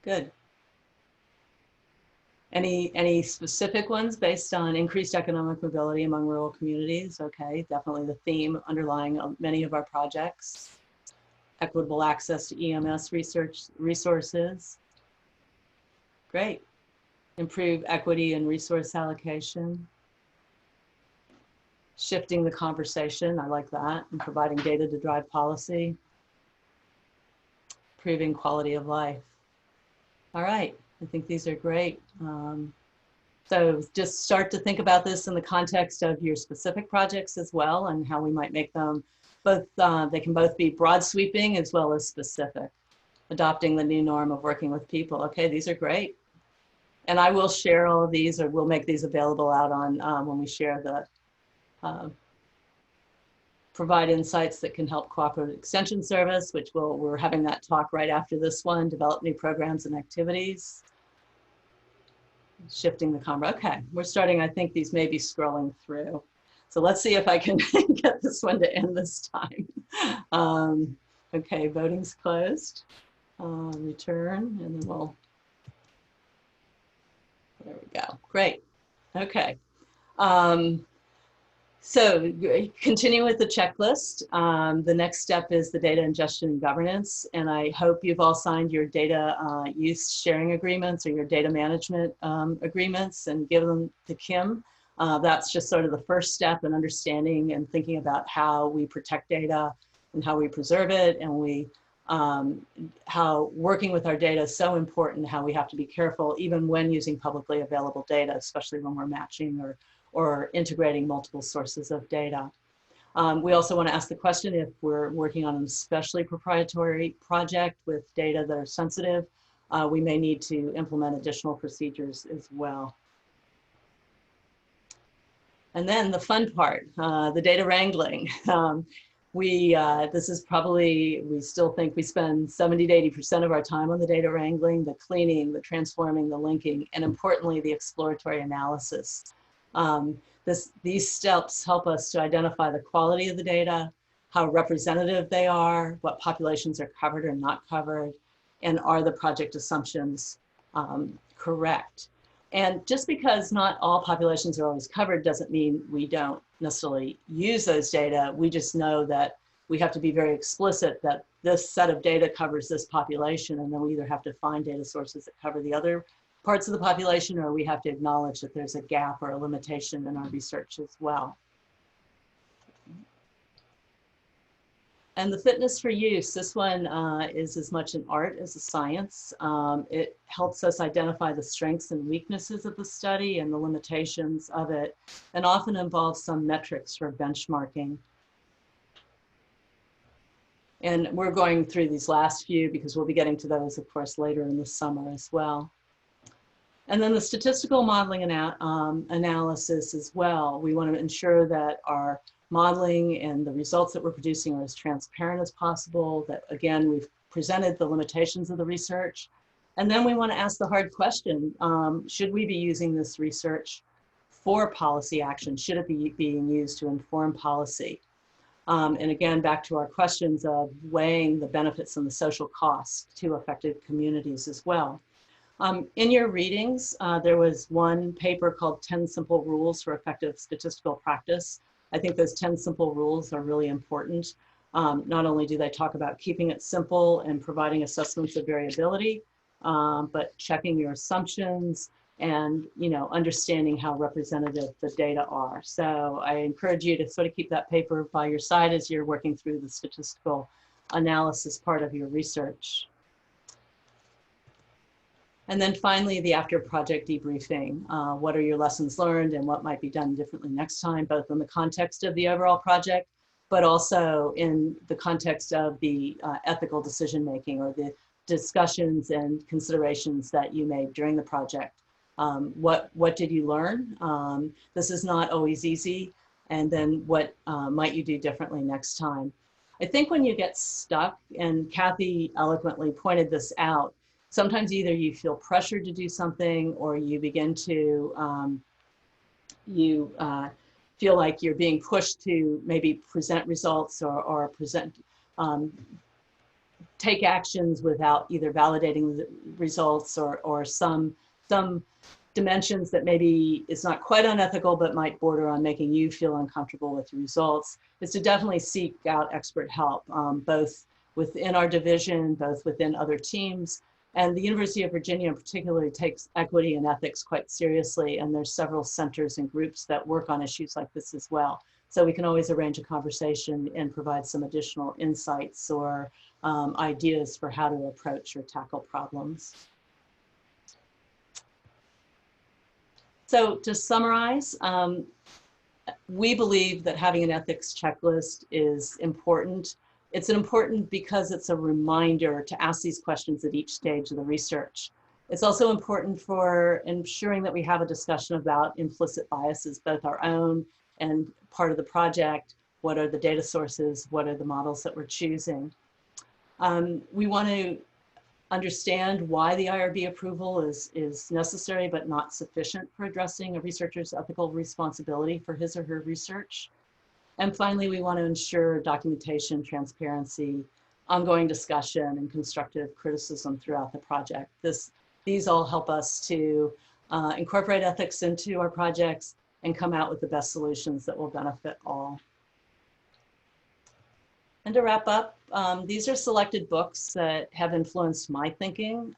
good. Any specific ones based on increased economic mobility among rural communities? Okay, definitely the theme underlying many of our projects. Equitable access to EMS resources. Great. Improve equity and resource allocation. Shifting the conversation, I like that, and providing data to drive policy. Improving quality of life. All right, I think these are great. So just start to think about this in the context of your specific projects as well, and how we might make them both, they can both be broad sweeping as well as specific. Adopting the new norm of working with people. Okay, these are great. And I will share all of these, or we'll make these available out on when we share the provide insights that can help cooperative extension service, which we're having that talk right after this one, develop new programs and activities. Shifting the camera. Okay, we're starting, I think these may be scrolling through. So let's see if I can get this one to end this time. Okay, voting's closed. Return, and then we'll, there we go. Great. Okay. So continue with the checklist. The next step is the data ingestion and governance. And I hope you've all signed your data use sharing agreements or your data management agreements and give them to Kim. That's just sort of the first step in understanding and thinking about how we protect data and how we preserve it, and how working with our data is so important, how we have to be careful even when using publicly available data, especially when we're matching or integrating multiple sources of data. We also want to ask the question, if we're working on an especially proprietary project with data that are sensitive, we may need to implement additional procedures as well. And then the fun part, the data wrangling. This is probably, we still think we spend 70 to 80% of our time on the data wrangling, the cleaning, the transforming, the linking, and importantly, the exploratory analysis. These steps help us to identify the quality of the data, how representative they are, what populations are covered or not covered, and are the project assumptions correct. And just because not all populations are always covered doesn't mean we don't necessarily use those data. We just know that we have to be very explicit that this set of data covers this population, and then we either have to find data sources that cover the other parts of the population, or we have to acknowledge that there's a gap or a limitation in our research as well. And the fitness for use, this one is as much an art as a science. It helps us identify the strengths and weaknesses of the study and the limitations of it, and often involves some metrics for benchmarking. And we're going through these last few because we'll be getting to those, of course, later in the summer as well. And then the statistical modeling analysis as well. We want to ensure that our modeling and the results that we're producing are as transparent as possible, that again, we've presented the limitations of the research. And then we want to ask the hard question, should we be using this research for policy action? Should it be being used to inform policy? And again, back to our questions of weighing the benefits and the social costs to affected communities as well. In your readings, there was one paper called 10 Simple Rules for Effective Statistical Practice. I think those 10 simple rules are really important. Not only do they talk about keeping it simple and providing assessments of variability, but checking your assumptions and understanding how representative the data are. So I encourage you to sort of keep that paper by your side as you're working through the statistical analysis part of your research. And then finally, the after project debriefing. What are your lessons learned and what might be done differently next time, both in the context of the overall project, but also in the context of the ethical decision making or the discussions and considerations that you made during the project. What did you learn? This is not always easy. And then what might you do differently next time? I think when you get stuck, and Kathy eloquently pointed this out, sometimes either you feel pressured to do something or you begin to, feel like you're being pushed to maybe present results or take actions without either validating the results or some dimensions that maybe it's not quite unethical, but might border on making you feel uncomfortable with the results, is to definitely seek out expert help, both within our division, both within other teams. And the University of Virginia in particular takes equity and ethics quite seriously. And there's several centers and groups that work on issues like this as well. So we can always arrange a conversation and provide some additional insights or ideas for how to approach or tackle problems. So to summarize, we believe that having an ethics checklist is important. It's important because it's a reminder to ask these questions at each stage of the research. It's also important for ensuring that we have a discussion about implicit biases, both our own and part of the project. What are the data sources? What are the models that we're choosing? We want to understand why the IRB approval is necessary but not sufficient for addressing a researcher's ethical responsibility for his or her research. And finally, we want to ensure documentation, transparency, ongoing discussion, and constructive criticism throughout the project. These all help us to incorporate ethics into our projects and come out with the best solutions that will benefit all. And to wrap up, these are selected books that have influenced my thinking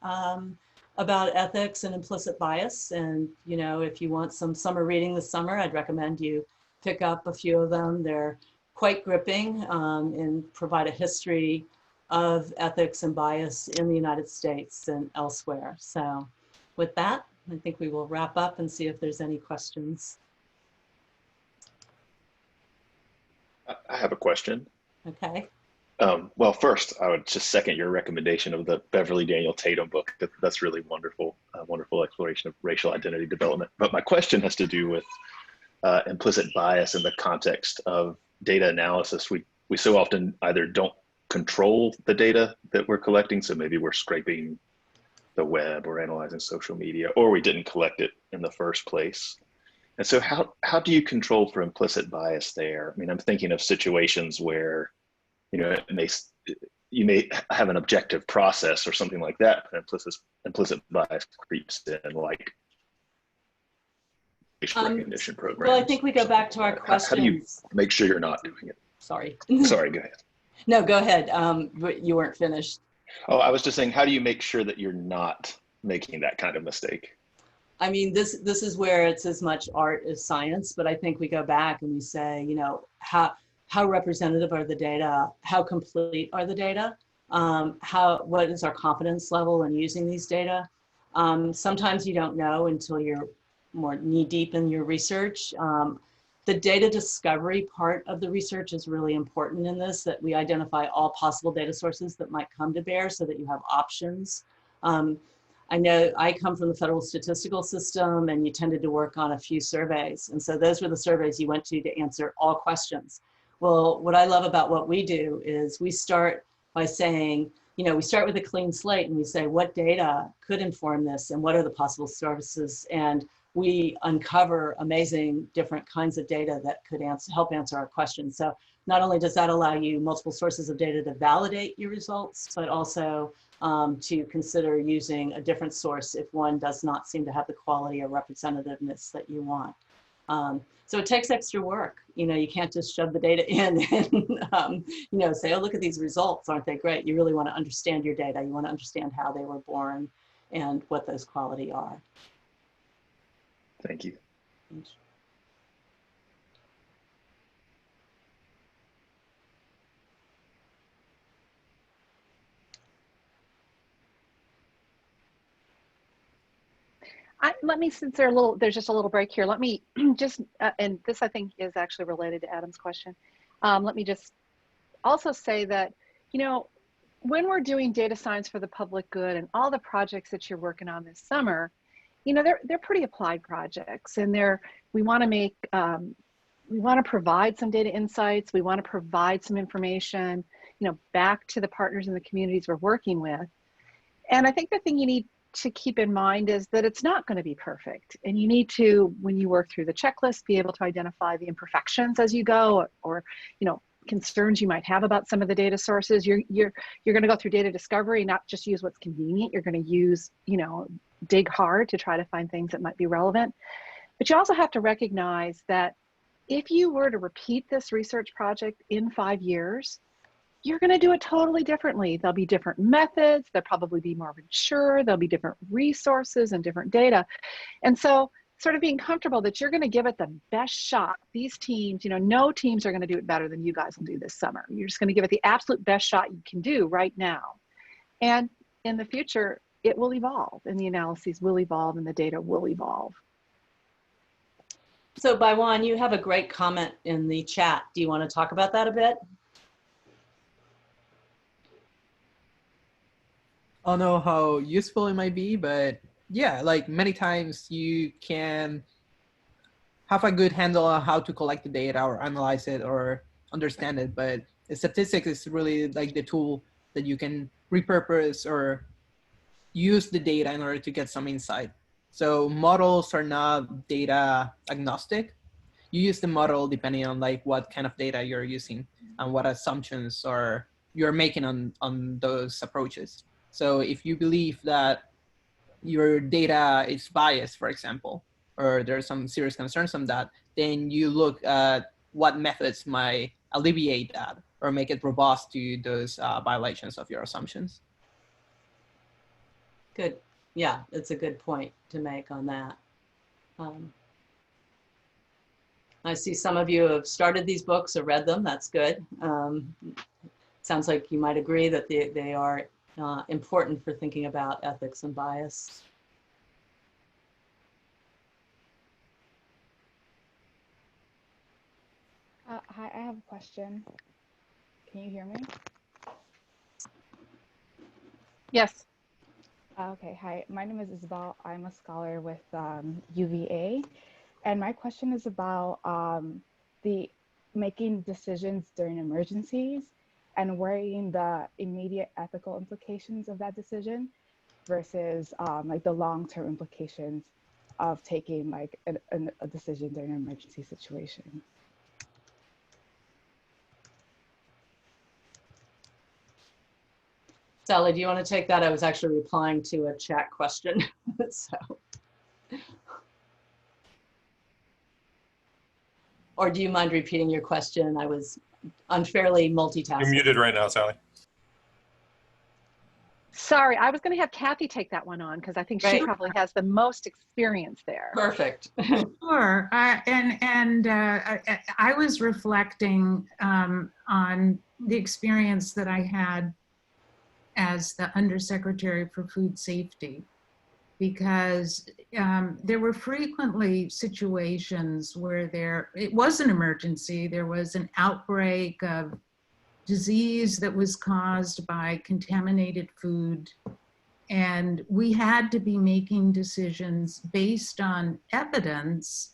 about ethics and implicit bias. And if you want some summer reading this summer, I'd recommend you pick up a few of them. They're quite gripping and provide a history of ethics and bias in the United States and elsewhere. So with that, I think we will wrap up and see if there's any questions. I have a question. Okay. Well, first, I would just second your recommendation of the Beverly Daniel Tatum book. That's really wonderful, wonderful exploration of racial identity development. But my question has to do with implicit bias in the context of data analysis. We so often either don't control the data that we're collecting, so maybe we're scraping the web or analyzing social media, or we didn't collect it in the first place. And so how do you control for implicit bias there? I mean, I'm thinking of situations where, you may have an objective process or something like that, but implicit bias creeps in, like facial recognition programs. Well, I think we go back to our questions. How do you make sure you're not doing it? Sorry. Sorry, go ahead. No, go ahead. But you weren't finished. Oh, I was just saying, how do you make sure that you're not making that kind of mistake? I mean, this is where it's as much art as science, but I think we go back and we say, how representative are the data? How complete are the data? What is our confidence level in using these data? Sometimes you don't know until you're more knee deep in your research. The data discovery part of the research is really important in this, that we identify all possible data sources that might come to bear so that you have options. I know I come from the federal statistical system and you tended to work on a few surveys. And so those were the surveys you went to answer all questions. Well, what I love about what we do is we start by saying, we start with a clean slate and we say, what data could inform this and what are the possible services? And we uncover amazing different kinds of data that could help answer our questions. So not only does that allow you multiple sources of data to validate your results, but also to consider using a different source if one does not seem to have the quality or representativeness that you want. So it takes extra work. You know, you can't just shove the data in and, you know, say, oh, look at these results. Aren't they great? You really want to understand your data. You want to understand how they were born and what those quality are. Thank you. Let me, since there's just a little break here, let me just, and this I think is actually related to Adam's question. Let me just also say that, you know, when we're doing data science for the public good and all the projects that you're working on this summer, you know, they're pretty applied projects, and we want to make, we want to provide some data insights. We want to provide some information, you know, back to the partners in the communities we're working with. And I think the thing you need to keep in mind is that it's not going to be perfect, and you need to, when you work through the checklist, be able to identify the imperfections as you go, or you know, concerns you might have about some of the data sources. You're going to go through data discovery, not just use what's convenient. You're going to use, you know, dig hard to try to find things that might be relevant. But you also have to recognize that if you were to repeat this research project in 5 years, you're going to do it totally differently. There'll be different methods. There'll probably be more mature. There'll be different resources and different data. And so sort of being comfortable that you're going to give it the best shot. These teams, you know, no teams are going to do it better than you guys will do this summer. You're just going to give it the absolute best shot you can do right now. And in the future, it will evolve, and the analyses will evolve, and the data will evolve. So Baiwan, you have a great comment in the chat. Do you want to talk about that a bit? I don't know how useful it might be, but yeah, like many times you can have a good handle on how to collect the data or analyze it or understand it, but statistics is really like the tool that you can repurpose or use the data in order to get some insight. So models are not data agnostic. You use the model depending on like what kind of data you're using and what assumptions are you're making on those approaches. So if you believe that your data is biased, for example, or there's some serious concerns on that, then you look at what methods might alleviate that or make it robust to those violations of your assumptions. Good. Yeah, it's a good point to make on that. I see some of you have started these books or read them. That's good. Sounds like you might agree that they are important for thinking about ethics and bias. Hi, I have a question. Can you hear me? Yes. Okay, hi. My name is Isabel. I'm a scholar with UVA. And my question is about the making decisions during emergencies and weighing the immediate ethical implications of that decision versus like the long-term implications of taking like a decision during an emergency situation. Sallie, do you want to take that? I was actually replying to a chat question. So. Or do you mind repeating your question? I was unfairly multitasking. You're muted right now, Sallie. Sorry, I was going to have Kathy take that one on because I think she probably has the most experience there. Perfect. Sure. I was reflecting on the experience that I had as the Undersecretary for Food Safety, because there were frequently situations where it was an emergency. There was an outbreak of disease that was caused by contaminated food, and we had to be making decisions based on evidence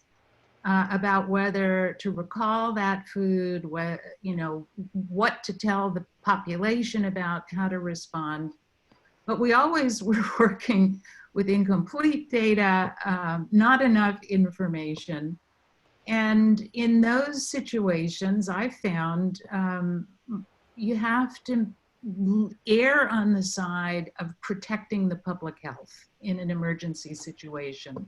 about whether to recall that food, what to tell the population about how to respond. But we always were working with incomplete data, not enough information. And in those situations, I found you have to err on the side of protecting the public health in an emergency situation.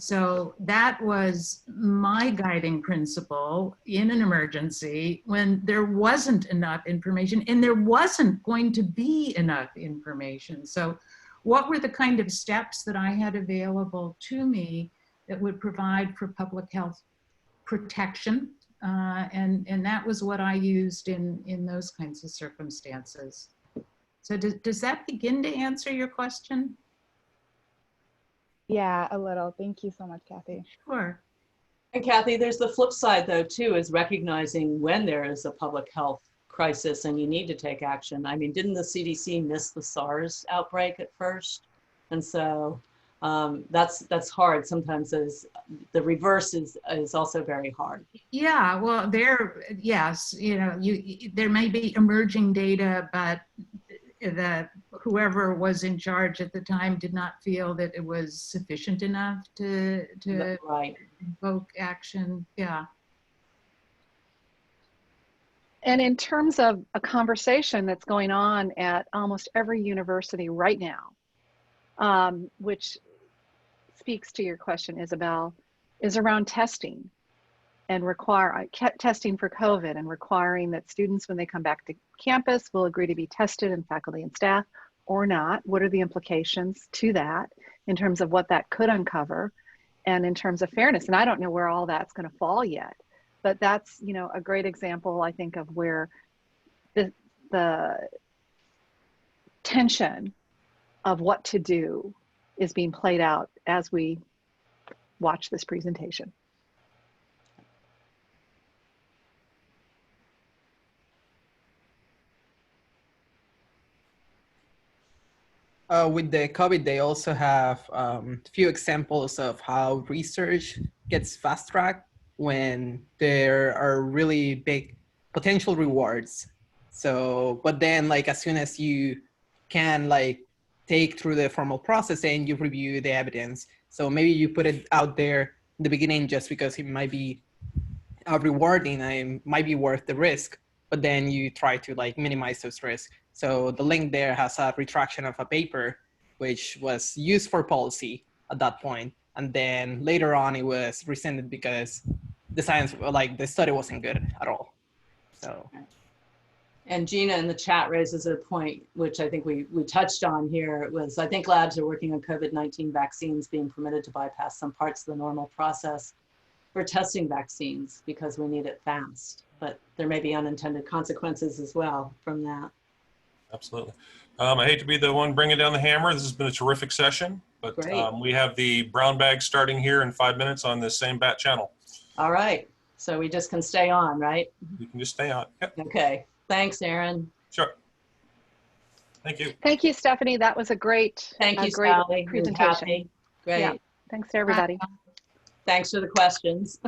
So that was my guiding principle in an emergency when there wasn't enough information and there wasn't going to be enough information. So what were the kind of steps that I had available to me that would provide for public health protection? And that was what I used in those kinds of circumstances. So does that begin to answer your question? Yeah, a little. Thank you so much, Kathy. Sure. And Kathy, there's the flip side though too, is recognizing when there is a public health crisis and you need to take action. I mean, didn't the CDC miss the SARS outbreak at first? And so that's hard. Sometimes the reverse is also very hard. Yeah, well, yes, there may be emerging data, but whoever was in charge at the time did not feel that it was sufficient enough to Right. invoke action. Yeah. And in terms of a conversation that's going on at almost every university right now, which speaks to your question, Isabel, is around testing and testing for COVID and requiring that students, when they come back to campus, will agree to be tested, and faculty and staff, or not. What are the implications to that in terms of what that could uncover and in terms of fairness? And I don't know where all that's going to fall yet, but that's, a great example, I think, of where the tension of what to do is being played out as we watch this presentation. With the COVID, they also have a few examples of how research gets fast-tracked when there are really big potential rewards. So, but then as soon as you can take through the formal process and you review the evidence. So maybe you put it out there in the beginning just because it might be rewarding and might be worth the risk, but then you try to minimize those risks. So the link there has a retraction of a paper, which was used for policy at that point. And then later on it was rescinded because the science, the study wasn't good at all. So. And Gina in the chat raises a point, which I think we touched on here. It was, I think labs are working on COVID-19 vaccines being permitted to bypass some parts of the normal process for testing vaccines because we need it fast. But there may be unintended consequences as well from that. Absolutely. I hate to be the one bringing down the hammer. This has been a terrific session, but we have the brown bag starting here in 5 minutes on this same bat channel. All right. So we just can stay on, right? You can just stay on. Yep. Okay. Thanks, Aaron. Sure. Thank you. Thank you, Stephanie. That was a great, Thank you, great Sallie. presentation. Great. Yeah. Thanks to everybody. Thanks for the questions.